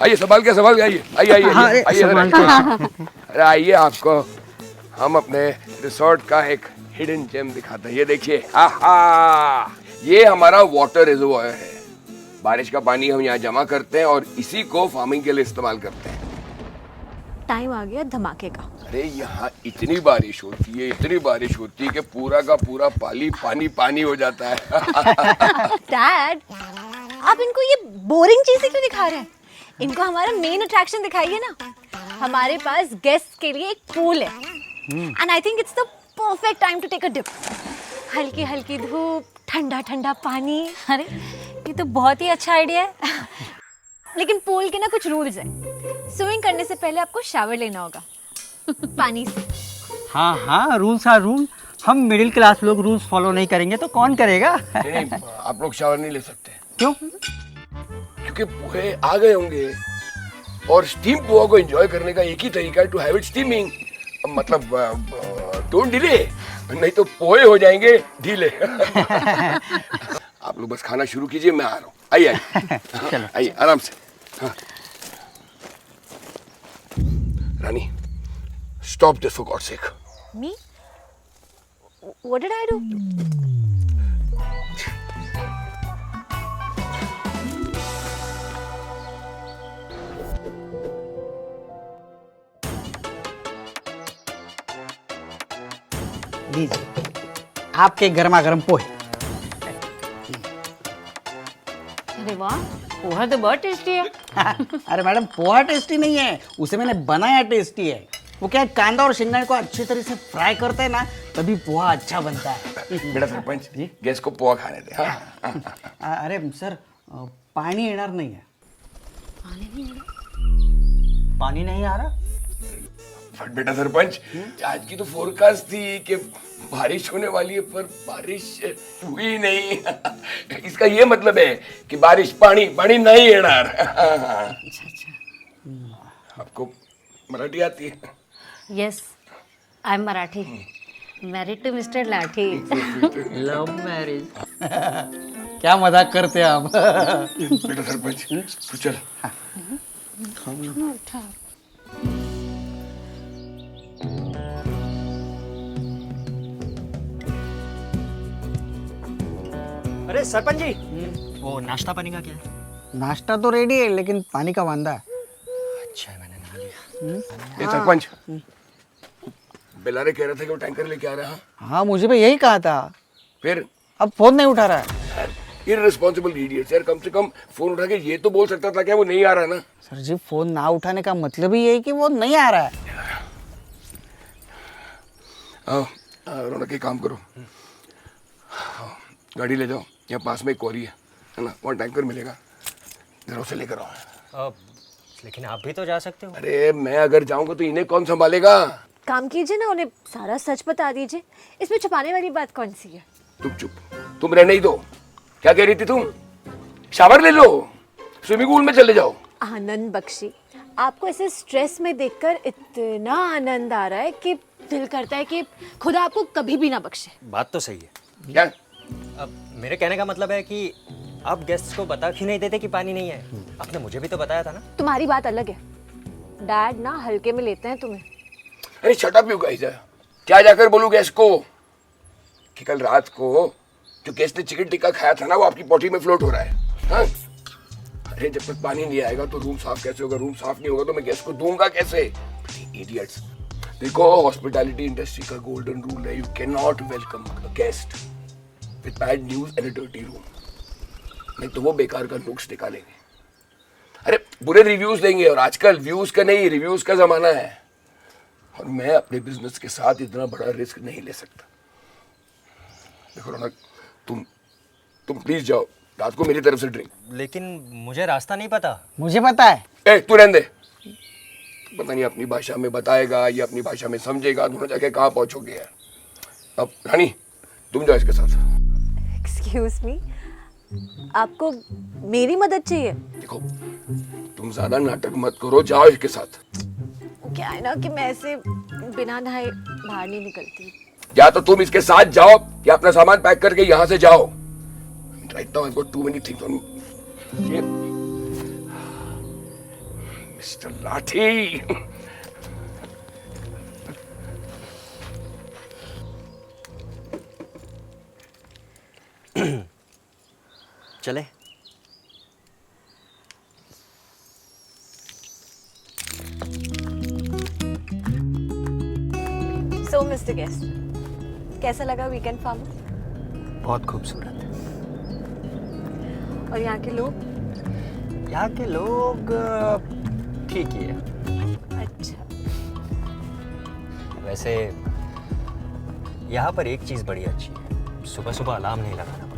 आइए, संभाल के आइए आइए आइए आइए। अरे आइए, आपको हम अपने रिसोर्ट का एक हिडन जेम दिखाते हैं। ये देखिए, ये हमारा वाटर रिजर्वॉयर है। बारिश का पानी हम यहाँ जमा करते हैं और इसी को फार्मिंग के लिए इस्तेमाल करते हैं। टाइम आ गया धमाके का। अरे यहाँ इतनी बारिश होती है कि पूरा का पूरा पानी हो जाता है। डैड, आप इनको ये बोरिंग चीजें क्यों दिखा रहे हैं? इनको हमारा मेन अट्रैक्शन दिखाइए ना। हमारे पास गेस्ट के लिए एक पूल है, and I think it's the perfect time to take a dip. हल्की हल्की धूप, ठंडा ठंडा पानी। अरे ये तो बहुत ही अच्छा आइडिया है। लेकिन पूल के ना कुछ रूल्स हैं। स्विमिंग करने से पहले आपको शावर लेना होगा पानी से। हाँ, रूल्स आर रूल। हम मिडिल क्लास लोग रूल्स फॉलो नहीं करेंगे तो कौन करेगा? नहीं, आप लोग शावर नहीं ले सकते। क्यों? क्योंकि पोहे आ गए होंगे और स्टीम पोहा को एंजॉय करने का एक ही तरीका है, टू हैव इट स्टीमिंग। मतलब डोंट डिले, नहीं तो पोहे हो जाएंगे ढीले। आप आप लोग बस खाना शुरू कीजिए, मैं आ रहा हूँ। आइए आइए आइए आराम से। हाँ। Rani, stop this for god's sake. Me? What did I do? लीजिए आपके गर्मा गर्म पोहे। अरे वाह, पोहा तो बहुत टेस्टी है। अरे मैडम, पोहा टेस्टी नहीं है, उसे मैंने बनाया टेस्टी है। वो क्या है, कांदा और शिंगाड़े को अच्छी तरह से फ्राई करते हैं ना, तभी पोहा अच्छा बनता है। बेटा सरपंच, गैस को पोहा खाने दे। हाँ? अरे सर, पानी येणार नहीं है। पानी नहीं आ रहा? बट बेटा सरपंच, आज की तो फोरकास्ट थी कि बारिश होने वाली है, पर बारिश हुई नहीं। इसका ये मतलब है कि बारिश पानी पानी नहीं येणार। आपको मराठी आती है? Yes, I am Marathi, married to mister Lathi. Love marriage. क्या मजाक करते हैं आप। बेटा सरपंच, तू चल। अरे सरपंच जी, वो नाश्ता पानी का क्या है? नाश्ता तो रेडी है, लेकिन पानी का वांदा है। अच्छा है, मैंने नहा लिया। ये सरपंच, बेलारे कह रहा था कि वो टैंकर लेके आ रहा है। हाँ, मुझे भी यही कहा था। फिर अब फोन नहीं उठा रहा है। इररिस्पॉन्सिबल इडियट यार, कम से कम फोन उठा के ये तो बोल सकता था क्या वो नहीं आ रहा ना। सर जी, फोन ना उठाने का मतलब ही यही कि वो नहीं आ रहा है। रौनक, एक काम करो, गाड़ी ले जाओ, यहाँ पास में एक क्वारी है ना, वहाँ टैंकर मिलेगा, जरा उसे लेकर आओ। लेकिन आप भी तो जा सकते हो। अरे मैं अगर जाऊंगा तो इन्हें कौन संभालेगा? काम कीजिए ना, उन्हें सारा सच बता दीजिए। इसमें छुपाने वाली बात कौन सी है? तुम चुप, तुम रहने ही दो। क्या कह रही थी तुम? शावर ले लो, स्विमिंग पूल में चले जाओ। आनंद बख्शी, आपको ऐसे स्ट्रेस में देखकर इतना आनंद आ रहा है कि दिल करता है कि खुदा आपको कभी भी ना बख्शे। बात तो सही है। क्या? अब मेरे कहने का मतलब है कि आप गेस्ट को बता क्यों नहीं देते कि पानी नहीं है? आपने मुझे भी तो बताया था ना। तुम्हारी बात अलग है, डैड ना हल्के में लेते हैं तुम्हें। अरे शट अप यू गाइस। क्या जाकर बोलूं गेस्ट को कि कल रात को जो गेस्ट ने चिकन टिक्का खाया था ना, वो आपकी पॉटी में फ्लोट हो रहा है। हाँ? अरे जब तक पानी नहीं आएगा तो रूम साफ कैसे होगा? रूम साफ नहीं होगा तो मैं गेस्ट को दूंगा कैसे? इडियट्स। देखो, हॉस्पिटैलिटी इंडस्ट्री का गोल्डन रूल है, you can not welcome a guest with bad news in a dirty room. नहीं तो वो बेकार का नुक्स निकालेंगे, अरे बुरे रिव्यूज देंगे, और आजकल व्यूज का नहीं रिव्यूज का जमाना है, और मैं अपने बिजनेस के साथ इतना बड़ा रिस्क नहीं ले सकता। देखो रौनक, तुम प्लीज जाओ, रात को मेरी तरफ से ड्रिंक। लेकिन मुझे रास्ता नहीं पता। मुझे पता है। ए, तू रहने दे। पता नहीं अपनी भाषा में बताएगा या अपनी भाषा में समझेगा, दोनों जाके कहाँ पहुंचोगे यार। अब रानी, तुम जाओ इसके साथ। एक्सक्यूज मी, आपको मेरी मदद चाहिए? देखो, तुम ज्यादा नाटक मत करो, जाओ इसके साथ। क्या है ना कि मैं ऐसे बिना नहाए बाहर नहीं निकलती। या तो तुम इसके साथ जाओ या अपना सामान पैक करके यहाँ से जाओ। Right now I've got too many things on me. Mr. Lathi. चले। So, Mr. Guest, कैसा लगा वीकेंड फार्म? बहुत खूबसूरत। और यहाँ के लोग? यहाँ के लोग ठीक ही है। अच्छा। वैसे यहाँ पर एक चीज़ बड़ी अच्छी है, सुबह सुबह अलार्म नहीं लगाना पड़ता।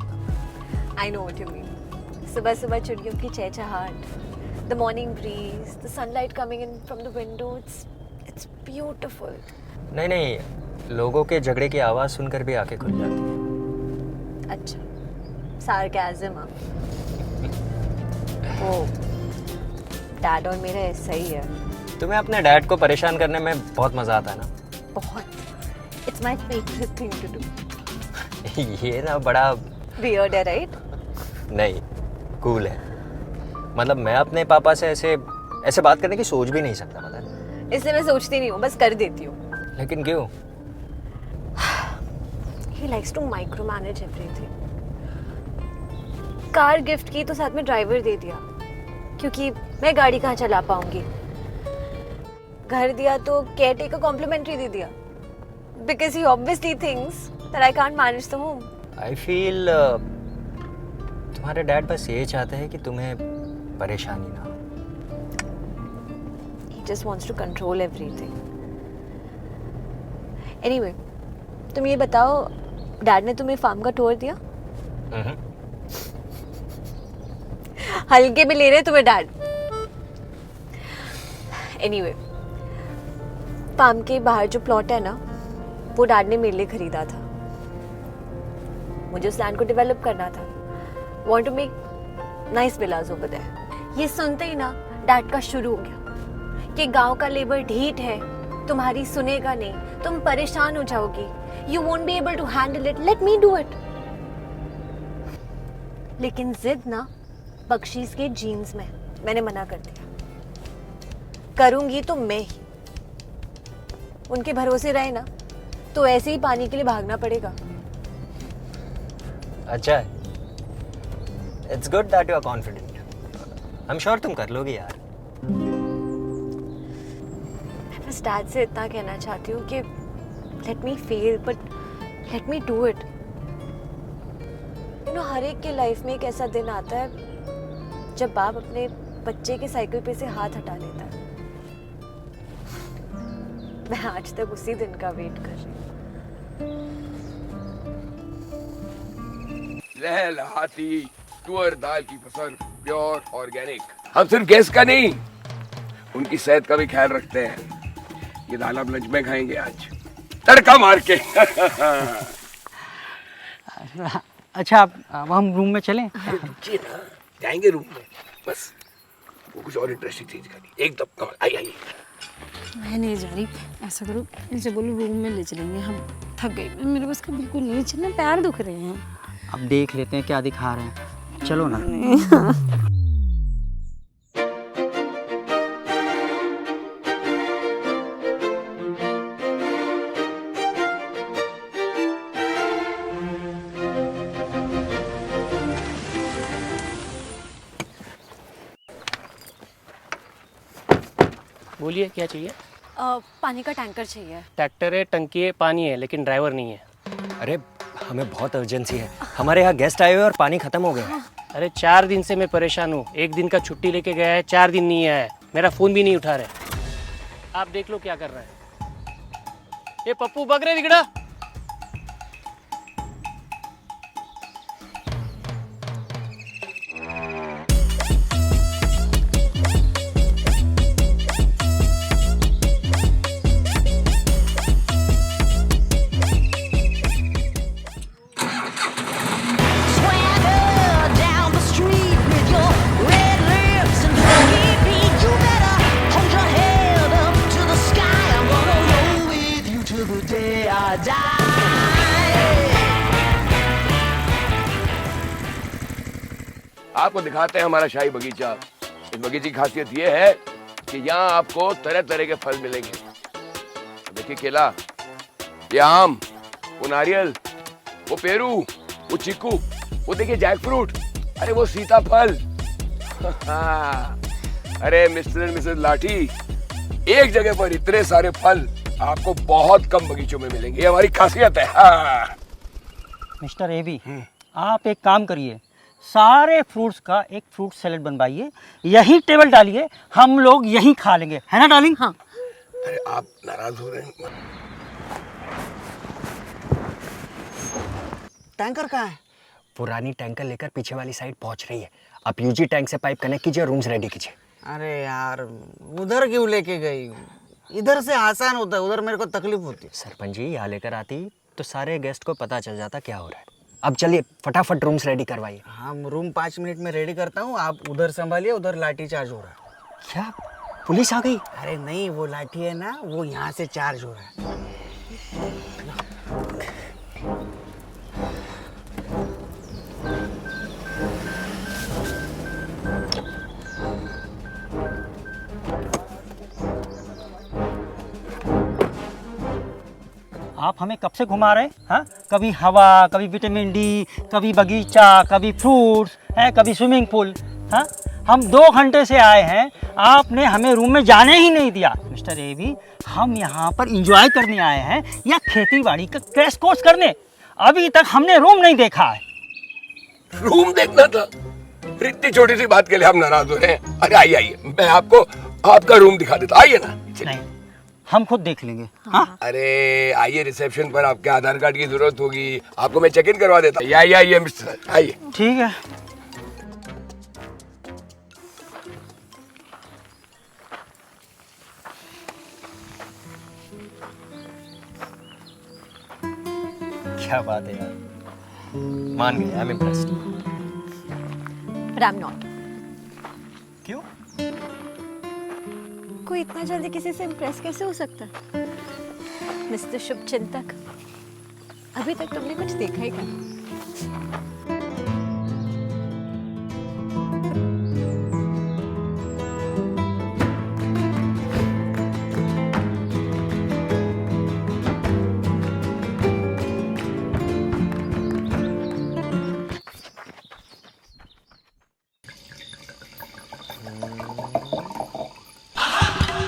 I know what you mean. सुबह सुबह चिड़ियों की चहचहाट, the morning breeze, the sunlight coming in from the window, it's beautiful. नहीं, लोगों के झगड़े की आवाज़ सुनकर भी आंखें खुल जाती हैं। अच्छा, सार्केज़म। वो डैड और मेरा ऐसा ही है। तुम्हें अपने डैड को परेशान करने में बहुत मज़ा आता है ना? बहुत। It's my favorite thing to do. ये ना बड़ा Weird है, right? नहीं, कूल है। मतलब मैं अपने पापा से ऐसे बात करने की सोच भी नहीं सकता, पता है। इसलिए मैं सोचती नहीं हूँ, बस कर देती हूँ। लेकिन क्यों? He likes to micromanage everything. Car gift की तो साथ में ड्राइवर दे दिया, क्योंकि मैं गाड़ी कहाँ चला पाऊंगी। घर दिया तो केयर टेकर कॉम्प्लीमेंट्री दे दिया, because he obviously thinks that I can't manage the home. I feel तुम्हारे डैड बस ये चाहते हैं कि तुम्हें परेशानी ना हो। He just wants to control everything. Anyway, तुम ये बताओ, डैड ने तुम्हें फार्म का टूर दिया? हल्के में ले रहे तुम्हें डैड। Anyway, फार्म के बाहर जो प्लॉट है ना, वो डैड ने मेरे लिए खरीदा था। मुझे उस लैंड को डेवलप करना था। Want to make nice villas over there. ये सुनते ही ना डैड का शुरू हो गया कि गांव का लेबर ढीठ है, तुम्हारी सुनेगा नहीं, तुम परेशान हो जाओगी, you won't be able to handle it, let me do it. लेकिन जिद ना बख्शीश के जीन्स में, मैंने मना कर दिया। करूंगी तो मैं ही। उनके भरोसे रहे ना तो ऐसे ही पानी के लिए भागना पड़ेगा। अच्छा है। It's good that you are confident. I'm sure तुम कर लोगी यार। मैं बस डैड से इतना कहना चाहती हूँ कि let me fail but let me do it. हर एक के लाइफ में एक ऐसा दिन आता है जब बाप अपने बच्चे के साइकिल पे से हाथ हटा लेता है। मैं आज तक उसी दिन का वेट कर रही हूँ। लहलहाती तुअर दाल की फसल, प्योर ऑर्गेनिक। हम सिर्फ गैस का नहीं, उनकी सेहत का भी ख्याल रखते हैं। ये दाल आप लंच में खाएंगे आज, तड़का मार के। अच्छा, अब हम रूम में चलें? रुकिए ना, जाएंगे रूम में, बस वो कुछ और इंटरेस्टिंग चीज करनी। एकदम आई। मैं नहीं जा रही। ऐसा करो, इनसे बोलो रूम में ले चलेंगे, हम थक गए। मेरे बस का बिल्कुल नहीं चलना, पैर दुख रहे हैं। अब देख लेते हैं क्या दिखा रहे हैं, चलो ना। बोलिए क्या चाहिए? पानी का टैंकर चाहिए। ट्रैक्टर है, टंकी है, पानी है, लेकिन ड्राइवर नहीं है। अरे हमें बहुत अर्जेंसी है, हमारे यहाँ गेस्ट आए हुए और पानी खत्म हो गया है। अरे 4 दिन से मैं परेशान हूँ। 1 दिन का छुट्टी लेके गया है, 4 दिन नहीं आया है, मेरा फ़ोन भी नहीं उठा रहे। आप देख लो क्या कर रहा है। ये पप्पू बग रहे दिगड़ा। आपको दिखाते हैं हमारा शाही बगीचा। इस बगीचे की खासियत ये है कि यहाँ आपको तरह तरह के फल मिलेंगे। देखिए केला, ये आम, वो नारियल, वो पेरू, वो चीकू, वो देखिए जैक फ्रूट, अरे वो सीताफल। अरे मिस्टर एंड मिसेस लाठी, एक जगह पर इतने सारे फल आपको बहुत कम बगीचों में मिलेंगे। ये हमारी खासियत है। मिस्टर एबी, आप एक काम करिए, सारे फ्रूट्स का एक फ्रूट सैलेड बनवाइए, यही टेबल डालिए, हम लोग यहीं खा लेंगे, है ना डार्लिंग? हाँ। अरे आप नाराज हो रहे हैं? टैंकर कहाँ है? पुरानी टैंकर लेकर पीछे वाली साइड पहुंच रही है। आप यूजी टैंक से पाइप कनेक्ट कीजिए, रूम्स रेडी कीजिए। अरे यार, उधर क्यों लेके गई? इधर से आसान होता है, उधर मेरे को तकलीफ होती है। सरपंच जी, यहाँ लेकर आती तो सारे गेस्ट को पता चल जाता क्या हो रहा है। अब चलिए फटाफट रूम्स रेडी करवाइए। हम रूम 5 मिनट में रेडी करता हूँ, आप उधर संभालिए, उधर लाठी चार्ज हो रहा है। क्या पुलिस आ गई? अरे नहीं, वो लाठी है ना, वो यहाँ से चार्ज हो रहा है। आप हमें कब से घुमा रहे हैं? हाँ, कभी हवा, कभी विटामिन डी, कभी बगीचा, कभी फ्रूट्स है, कभी स्विमिंग पूल। हाँ, हम 2 घंटे से आए हैं, आपने हमें रूम में जाने ही नहीं दिया। मिस्टर एबी, हम यहाँ पर एंजॉय करने आए हैं या खेती बाड़ी का क्रैश कोर्स करने? अभी तक हमने रूम नहीं देखा है। रूम देखना था? फिर इतनी छोटी सी बात के लिए आप नाराज हो रहे हैं? अरे आइए आइए, मैं आपको आपका रूम दिखा देता, आइए ना। नहीं, हम खुद देख लेंगे। हाँ? अरे आइए, रिसेप्शन पर आपके आधार कार्ड की जरूरत होगी, आपको मैं चेक इन करवा देता हूँ। आइए आइए मिस्टर, आइए। ठीक है। क्या बात है यार, मान गए, I am impressed. But I'm not. क्यों? कोई इतना जल्दी किसी से इम्प्रेस कैसे हो सकता है? मिस्टर शुभचिंतक, अभी तक तुमने कुछ देखा ही नहीं।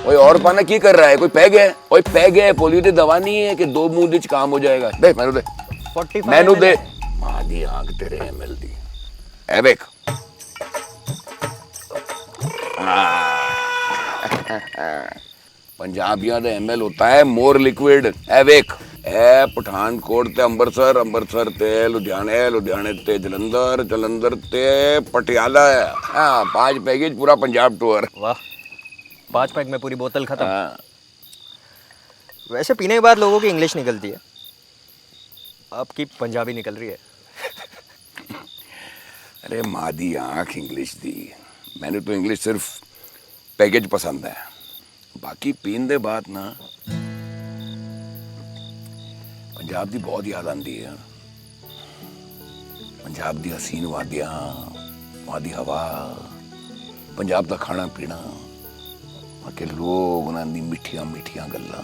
कोई और पाना की कर रहा है? कोई पैग है? कोई पैग है? पोलियो की दवा नहीं है कि 2 बूंद च काम हो जाएगा। दे मैनू दे, 45 मैनू दे। मां दी आंख तेरे एमएल दी ए देख। पंजाबियां दा एमएल होता है मोर लिक्विड। ए वेख, ए पठानकोट ते अंबरसर, अंबरसर ते लुधियाने, लुधियाने ते जलंधर, जलंधर ते पटियाला। हाँ, 5 पैकेज, पूरा पंजाब टूर। वाह, 5 पैक में पूरी बोतल खत्म। वैसे पीने के बाद लोगों की इंग्लिश निकलती है, आपकी पंजाबी निकल रही है। अरे मादी आंख इंग्लिश दी, मैंने तो इंग्लिश सिर्फ पैकेज पसंद है, बाकी पीन दे बात ना पंजाब दी बहुत याद आती है। पंजाब दी हसीन वादियां, वहां दी हवा, पंजाब दा खाना पीना, वहां के लोग, उन्हां दी मिठियां मिठियां गल्लां।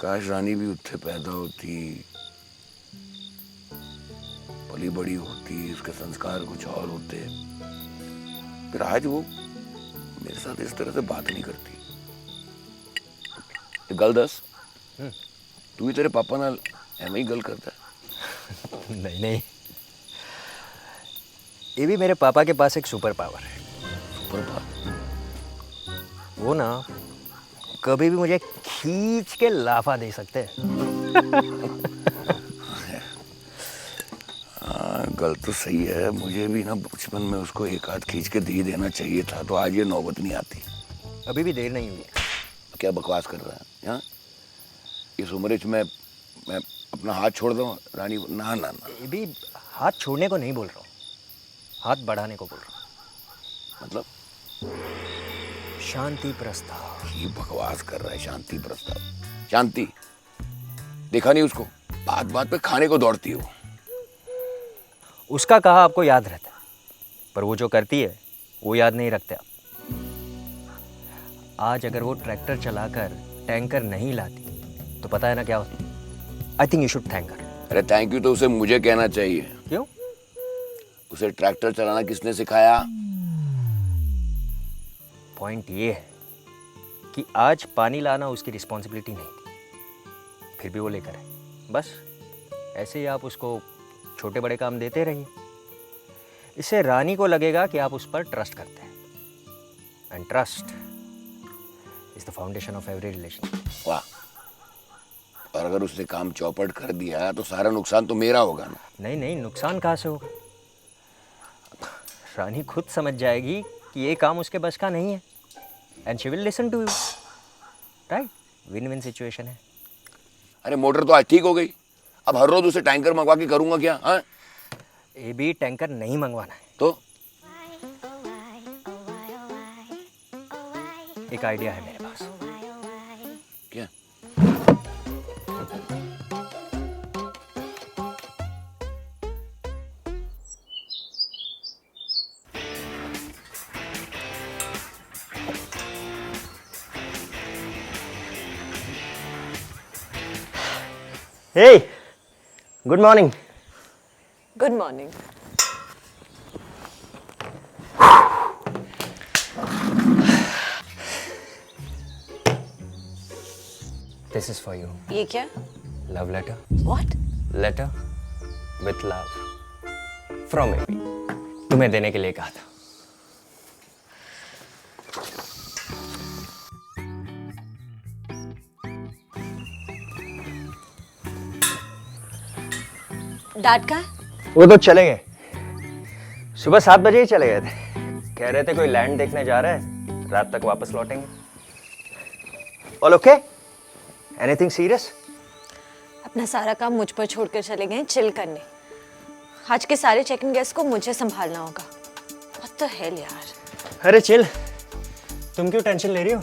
काश रानी भी उत्थे पैदा होती, पली बड़ी होती, उसके संस्कार कुछ और होते, फिर आज वो मेरे साथ इस तरह से बात नहीं करती। एक गल दस, तू भी तेरे पापा नाल एवं ही गल करता है? नहीं नहीं, ये भी मेरे पापा के पास एक सुपर पावर है। Super power? वो ना कभी भी मुझे खींच के लाफा दे सकते हैं। हाँ, गल तो सही है, मुझे भी ना बचपन में उसको एक हाथ खींच के दे देना चाहिए था, तो आज ये नौबत नहीं आती। अभी भी देर नहीं हुई। क्या बकवास कर रहा है? हाँ, इस उम्र में मैं अपना हाथ छोड़ दूं रानी? ना ना ना, ये भी हाथ छोड़ने को नहीं बोल रहा हूँ, हाथ बढ़ाने को बोल रहा हूँ। मतलब शांति प्रस्ताव। ये बकवास कर रहा है? शांति प्रस्ताव? शांति देखा नहीं उसको? बात बात पे खाने को दौड़ती हो। उसका कहा आपको याद रहता है, पर वो जो करती है वो याद नहीं रखते आप। आज अगर वो ट्रैक्टर चलाकर टैंकर नहीं लाती तो पता है ना क्या होता? I think you should thank her. अरे थैंक यू तो उसे मुझे कहना चाहिए। क्यों? उसे ट्रैक्टर चलाना किसने सिखाया? पॉइंट ये है कि आज पानी लाना उसकी रिस्पॉन्सिबिलिटी नहीं थी, फिर भी वो लेकर है। बस ऐसे ही आप उसको छोटे बड़े काम देते रहिए, इससे रानी को लगेगा कि आप उस पर ट्रस्ट करते हैं, and trust is the foundation of every relation. वाह, और अगर उसने काम चौपट कर दिया तो सारा नुकसान तो मेरा होगा ना? नहीं नहीं, नुकसान कहाँ से होगा? रानी खुद समझ जाएगी कि ये काम उसके बस का नहीं है, and she will listen to you. Right, win win situation है। अरे मोटर तो आज ठीक हो गई, अब हर रोज उसे टैंकर मंगवा के करूंगा क्या? हाँ, ये भी टैंकर नहीं मंगवाना है तो एक आइडिया है मेरे पास। क्या? Hey good morning. Good morning. This is for you. ये क्या? Love letter. What? Letter with love from AB. तुम्हें देने के लिए कहा था। डैड का? वो तो चले गए, सुबह 7 बजे ही चले गए थे। कह रहे थे कोई लैंड देखने जा रहा है, रात तक वापस लौटेंगे। All okay? Anything serious? अपना सारा काम मुझ पर छोड़कर चले गए चिल करने। आज के सारे चेक इन गेस्ट को मुझे संभालना होगा। व्हाट द हेल यार। अरे चिल, तुम क्यों टेंशन ले रही हो?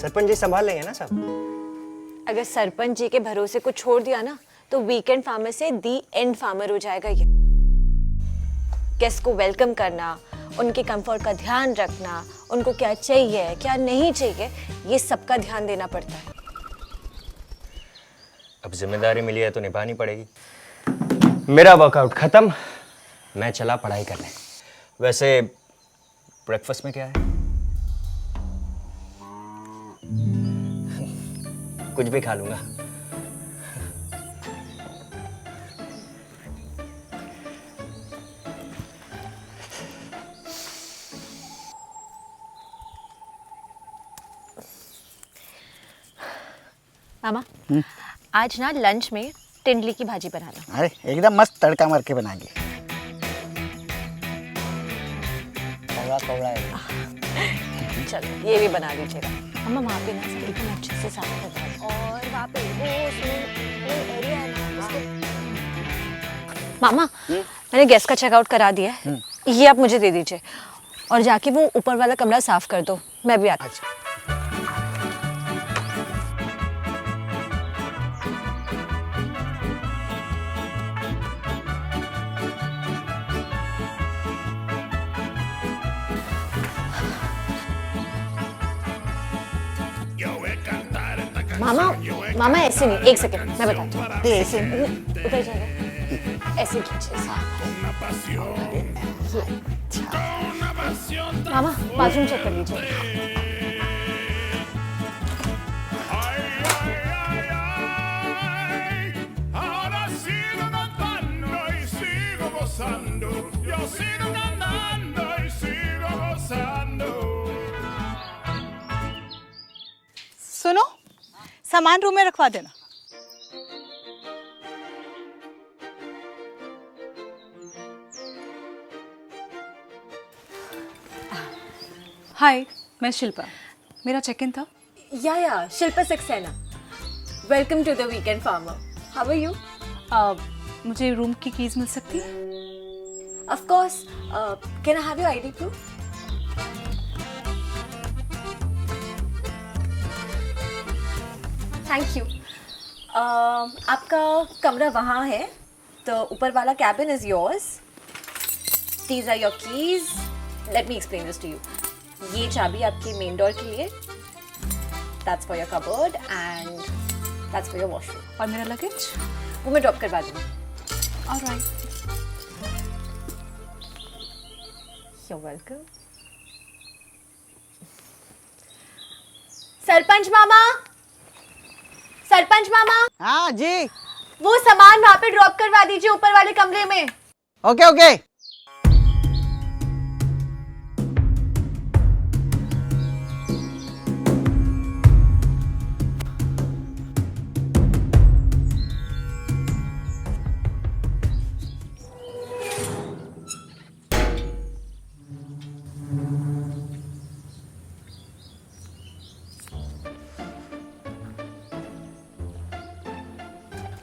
सरपंच जी संभाल लेंगे ना सब। अगर सरपंच जी के भरोसे को छोड़ दिया ना तो वीकेंड फार्मर से दी एंड फार्मर हो जाएगा ये। गेस्ट को वेलकम करना, उनके कंफर्ट का ध्यान रखना, उनको क्या चाहिए क्या नहीं चाहिए, ये सबका ध्यान देना पड़ता है। अब जिम्मेदारी मिली है तो निभानी पड़ेगी। मेरा वर्कआउट खत्म, मैं चला पढ़ाई करने। वैसे ब्रेकफास्ट में क्या है? कुछ भी खा लूंगा। मामा, आज ना लंच में टिंडली की भाजी बनाना। अरे एकदम मस्त तड़का मार के बनाएंगे। कौड़ा कौड़ा है। चलो ये भी बना दीजिएगा। मम्मा वहाँ पे ना एकदम अच्छे से साफ कर दो। और वहाँ पे वो एरिया है ना उसको। मामा, मैंने गैस का चेकआउट करा दिया है। ये आप मुझे दे दीजिए और जाके वो ऊपर वाला कमरा साफ कर दो। मैं भी आती हूँ। मामा, मामा ऐसे नहीं, एक सेकंड मैं बताती हूँ। ऐसे उधर जाएगा, ऐसे कीजिए। मामा बाथरूम चेक कर लीजिए। सुनो, सामान रूम में रखवा देना। हाय, मैं शिल्पा। मेरा चेक इन था। या Shilpa Saxena. Welcome to the weekend farmer. How are you? मुझे रूम की कीज मिल सकती है? Of course. Can I have your ID proof? Thank you. आपका कमरा वहाँ है, तो ऊपर वाला cabin is yours. These are your keys. Let me explain this to you. ये चाबी आपकी मेन डोर के लिए, that's for your cupboard and that's for your washroom. और मेरा लगेज? वो मैं ड्रॉप करवा दूँगी। ऑलराइट। You're welcome. सरपंच मामा, सरपंच मामा। हाँ जी। वो सामान वहाँ पे ड्रॉप करवा दीजिए ऊपर वाले कमरे में। Okay okay.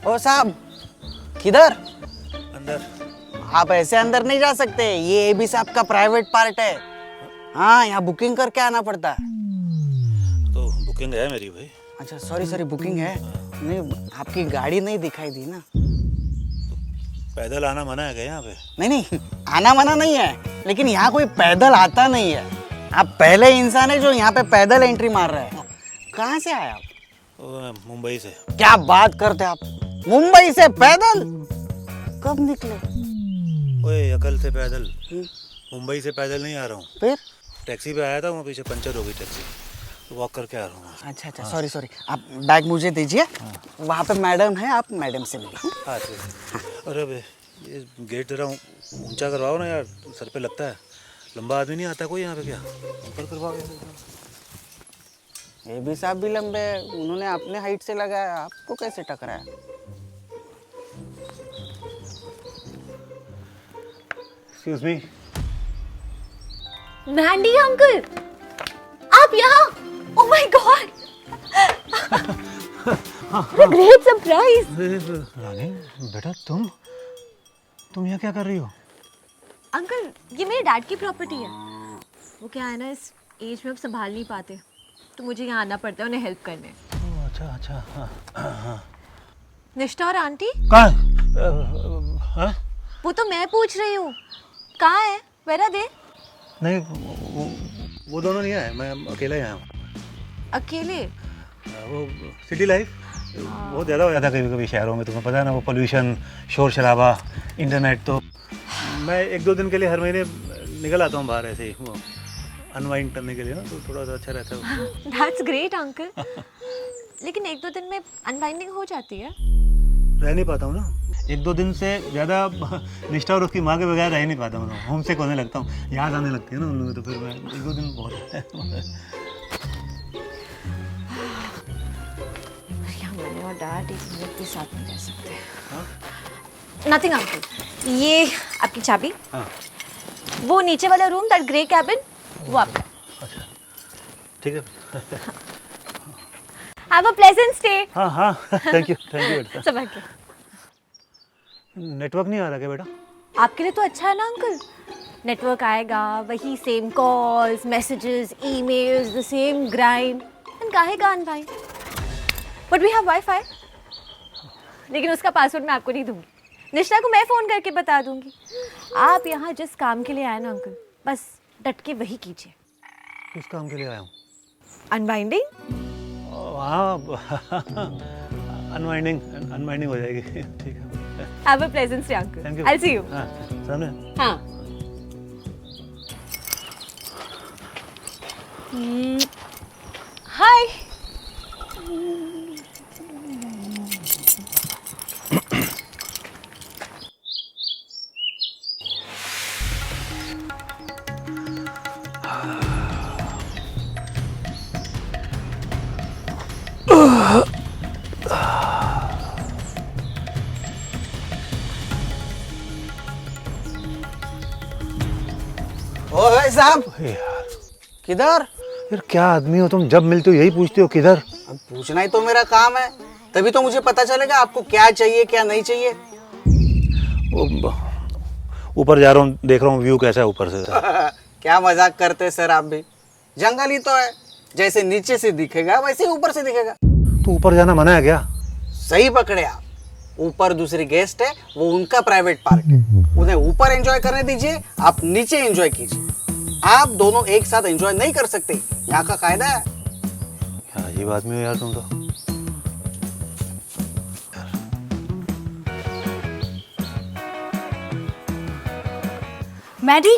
ओ साहब, किधर? अंदर। आप ऐसे अंदर नहीं जा सकते, ये एबी साहब का प्राइवेट पार्ट है। हाँ, यहाँ बुकिंग करके आना पड़ता है। तो बुकिंग है मेरी भाई। अच्छा सॉरी बुकिंग है। नहीं, आपकी गाड़ी नहीं दिखाई दी ना। पैदल आना मना है क्या यहाँ पे? नहीं आना मना नहीं है, लेकिन यहाँ कोई पैदल आता नहीं है। आप पहले इंसान है जो यहाँ पे पैदल एंट्री मार रहे हैं। कहाँ से आए आप? मुंबई से। क्या बात करते आप? मुंबई से पैदल कब निकले? ओए अकल से पैदल मुंबई से पैदल नहीं आ रहा हूँ, फिर टैक्सी पे आया था, वहाँ पीछे पंचर हो गई टैक्सी, तो वॉक करके आ रहा हूँ। अच्छा अच्छा, सॉरी सॉरी, आप बैग मुझे दीजिए, वहाँ पे मैडम है, आप मैडम से मिलिए। हाँ अरे अबे ये गेट जरा ऊंचा करवाओ ना यार, सर पे लगता है। लंबा आदमी नहीं आता कोई यहाँ पे क्या? ऊपर करवाओ। ये भी साहब भी लंबे हैं, उन्होंने अपने हाइट से लगाया, आपको कैसे टकराया? Excuse me. मैंडी अंकल, आप यहाँ? Oh my god, great surprise. Rani बेटा तुम यहाँ क्या कर रही हो? अंकल, ये मेरे डैड की प्रॉपर्टी है। वो क्या है ना, इस एज में अब संभाल नहीं पाते, तो मुझे यहाँ आना पड़ता है उन्हें हेल्प करने। अच्छा अच्छा, हाँ। निष्ठा और आंटी हाँ? वो तो मैं पूछ रही हूँ, कहाँ है? वेरा दे? नहीं वो दोनों नहीं आए, मैं अकेला ही आया हूँ। अकेले? वो सिटी लाइफ बहुत ज़्यादा हो जाता है कभी कभी शहरों में, तुम्हें पता है ना, वो पोल्यूशन, शोर शराबा, इंटरनेट। तो मैं 1-2 दिन के लिए हर महीने निकल आता हूँ बाहर, ऐसे ही वो अनवाइंड करने के लिए ना, तो थोड़ा सा अच्छा रहता है। That's great uncle. लेकिन 1-2 दिन में अनवाइंडिंग हो जाती है। रह नहीं पाता हूँ ना, 1-2 दिन से ज़्यादा निष्ठा और उसकी माँ के बगैर रह नहीं पाता हूँ, होम सिक होने लगता हूँ, याद आने लगती है ना उन लोगों, तो फिर मैं 1-2 दिन बहुत और डैड एक मिनट भी साथ नहीं रह सकते। नथिंग अंकल, ये आपकी चाबी। हाँ। वो नीचे वाला रूम, दैट ग्रे कैबिन, वो आपका। अच्छा ठीक है। Have a pleasant stay. हाँ हाँ, थैंक यू बेटा। संभाल के। नेटवर्क नहीं आ रहा क्या बेटा? आपके लिए तो अच्छा है ना अंकल, नेटवर्क आएगा, वही same calls, messages, emails, the same grind, and काहे का unwind. But we have wifi, लेकिन उसका पासवर्ड मैं आपको नहीं दूंगी, निष्ठा को मैं फ़ोन करके बता दूंगी। आप यहाँ जिस काम के लिए आए ना अंकल, बस डट के वही कीजिए। किस काम के लिए आया हूँ? अनवाइंडिंग। हाँ अनवाइंडिंग हो जाएगी। ठीक है। Have a pleasant stay uncle. Thank you. I see you. हाँ सामने। हाँ। हाय। ओ भाई साहब, किधर? यार क्या आदमी हो तुम, जब मिलते हो यही पूछते हो किधर? अब पूछना ही तो मेरा काम है, तभी तो मुझे पता चलेगा आपको क्या चाहिए क्या नहीं चाहिए। ऊपर जा रहा हूँ, देख रहा हूँ व्यू कैसा है ऊपर से। क्या मजाक करते हैं सर आप भी, जंगल ही तो है, जैसे नीचे से दिखेगा वैसे ही ऊपर से दिखेगा। तो ऊपर जाना मना है क्या? सही पकड़े आप, ऊपर दूसरी गेस्ट है, वो उनका प्राइवेट पार्क है, उन्हें ऊपर एंजॉय करने दीजिए, आप नीचे एंजॉय कीजिए। आप दोनों एक साथ एंजॉय नहीं कर सकते, यहाँ का कायदा है। क्या अजीब आदमी हो यार तुम तो। मैडी,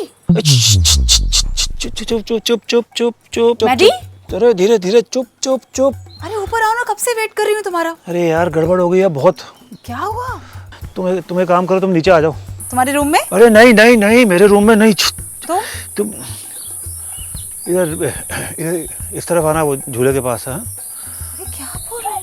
चुप चुप चुप चुप चुप चुप चुप। मैडी, अरे धीरे धीरे, चुप चुप चुप। अरे ऊपर आओ ना, कब से वेट कर रही हूँ तुम्हारा। अरे यार गड़बड़ हो गई है बहुत। क्या हुआ? तुम्हें काम करो, तुम नीचे आ जाओ। तुम्हारे रूम में? अरे नहीं नहीं नहीं, मेरे रूम में नहीं। तो तुम इधर इस तरफ आना, वो झूले के पास है। अरे क्या बोल रहे हो?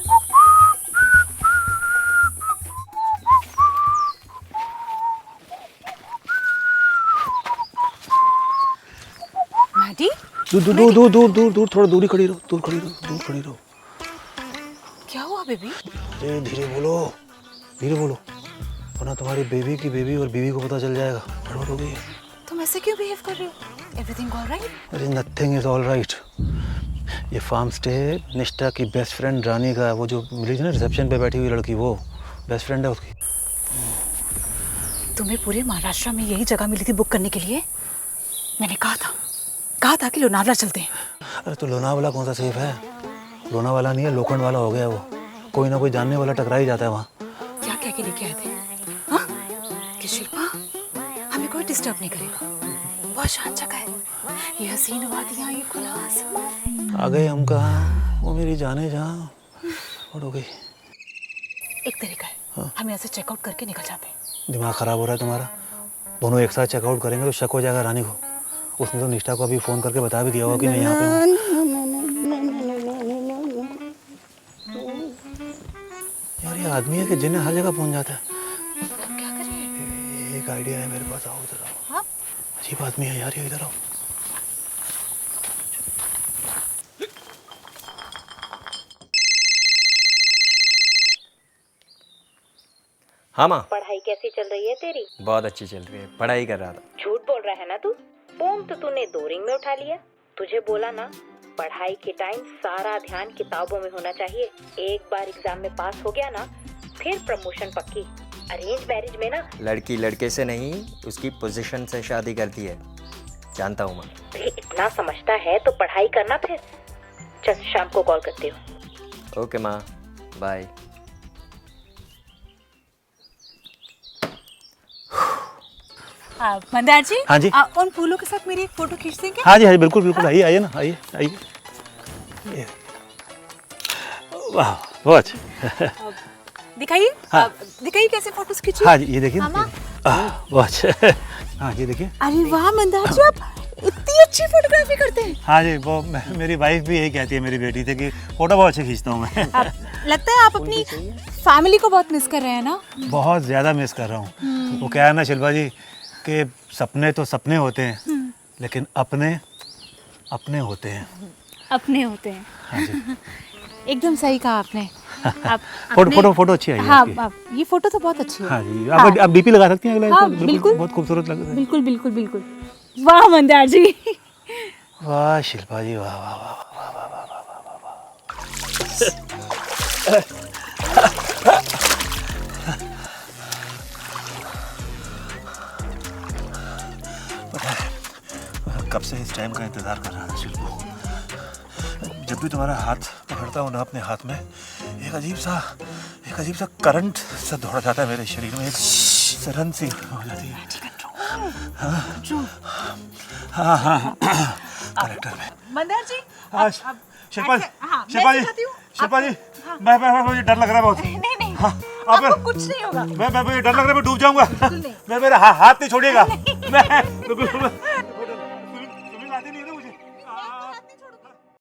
मैडी, दूर दूर दूर दूर दूर दूर, थोड़ा दूरी खड़ी रहो, दूर खड़ी रहो, दूर खड़ी रहो। क्या हुआ बेबी? अरे धीरे बोलो, धीरे बोलो, वरना तुम्हारी बेबी की बेबी और बीवी को पता चल जाएगा, गड़बड़ हो गई है। तुम ऐसे क्यों बिहेव कर रहे हो? Everything all right? अरे नथिंग इज ऑल राइट। ये फार्म स्टे निष्ठा की बेस्ट फ्रेंड रानी का है, वो जो मिली थी ना रिसेप्शन पे बैठी हुई लड़की, वो बेस्ट फ्रेंड है उसकी। तुम्हें पूरे महाराष्ट्र में यही जगह मिली थी बुक करने के लिए? मैंने कहा था कि लोनावला चलते हैं। अरे तो लोनावाला कौन सा सेफ है? लोनावाला नहीं है, लोखंड वाला हो गया वो, कोई ना कोई जानने वाला टकरा ही जाता है वहाँ। डिस्टर्ब नहीं करेगा। बहुत शांत जगह है, ये हसीन वादियाँ, ये खुला आसमान। आ गए हम कहाँ, वो मेरी जाने जहाँ हो गई। एक तरीका है, हम यहाँ से चेकआउट करके निकल जाते हैं। दिमाग खराब हो रहा है तुम्हारा? दोनों एक साथ चेकआउट करेंगे तो शक हो जाएगा रानी को। उसने तो निष्ठा को अभी फोन करके बता भी दिया होगा कि मैं यहाँ पे हूँ। यार ये आदमी है कि जिन्हें हर जगह पहुँच जाता है। क्या करें? एक आइडिया है मेरे पास, आओ इधर आओ। अजीब आदमी है यार ये, इधर आओ। हाँ माँ, पढ़ाई कैसी चल रही है तेरी? बहुत अच्छी चल रही है, पढ़ाई कर रहा था। झूठ बोल रहा है ना तू? फोन तो तूने 2 रिंग में उठा लिया। तुझे बोला ना, पढ़ाई के टाइम सारा ध्यान किताबों में होना चाहिए। एक बार एग्जाम में पास हो गया ना, फिर प्रमोशन पक्की। अरेंज मैरिज में ना लड़की लड़के से नहीं, उसकी पोजीशन से शादी करती है, जानता हूँ माँ। इतना समझता है तो पढ़ाई करना फिर। चल शाम को कॉल करती हूँ। ओके माँ, बाय। मंदार जी, हाँ जी। उन फूलों के साथ मेरी एक फोटो खींच देंगे? हाँ जी, हाँ जी, बिल्कुल बिल्कुल, आइए आइए ना, आइए आइए। वाह बहुत अच्छा। दिखाइए। हाँ। दिखाइए कैसे फोटोज खींची। हाँ जी, ये देखिए। मामा। बहुत अच्छा। हाँ ये देखिए। अरे वाह मंदार जी, आप इतनी अच्छी फोटोग्राफी करते हैं। हाँ जी, वो मेरी वाइफ भी यही कहती है मेरी बेटी से कि फोटो बहुत अच्छे खींचता हूँ मैं। लगता है आप अपनी फैमिली को बहुत मिस कर रहे हैं ना? बहुत ज़्यादा मिस कर रहा हूँ। वो क्या है ना शिल्पा जी, कि सपने तो सपने होते हैं, लेकिन अपने अपने होते हैं। अपने होते हैं। हाँ जी। एकदम सही कहा आपने। आप फोटो अच्छी आई है हाँ, आपकी। ये फोटो तो बहुत अच्छी है। हाँ जी, आप डीपी लगा सकती हैं अगला। हाँ, बिल्कुल, बहुत खूबसूरत लग रहा है। बिल्कुल बिल्कुल बिल्कुल। वाह मंदार जी। वाह शिल्पा जी, वाह वाह वाह वाह वाह वाह वाह वाह वाह। कब से इस टाइम का इंतजार कर रहा था शिल्पू। जब भी तुम्हारा हाथ पकड़ता हूँ ना अपने हाथ में, एक अजीब सा करंट सा दौड़ जाता है मेरे शरीर में, एक सरन सी हो जाती है। हाँ हाँ हाँ, करेक्टर में। मंदार जी, शिल्पा जी, मैं मुझे डर लग रहा है बहुत। नहीं हाँ, आपको कुछ नहीं होगा। मैं मुझे डर लग रहा है, मैं डूब जाऊंगा। मैं मेरा हाथ नहीं छोड़िएगा। मैं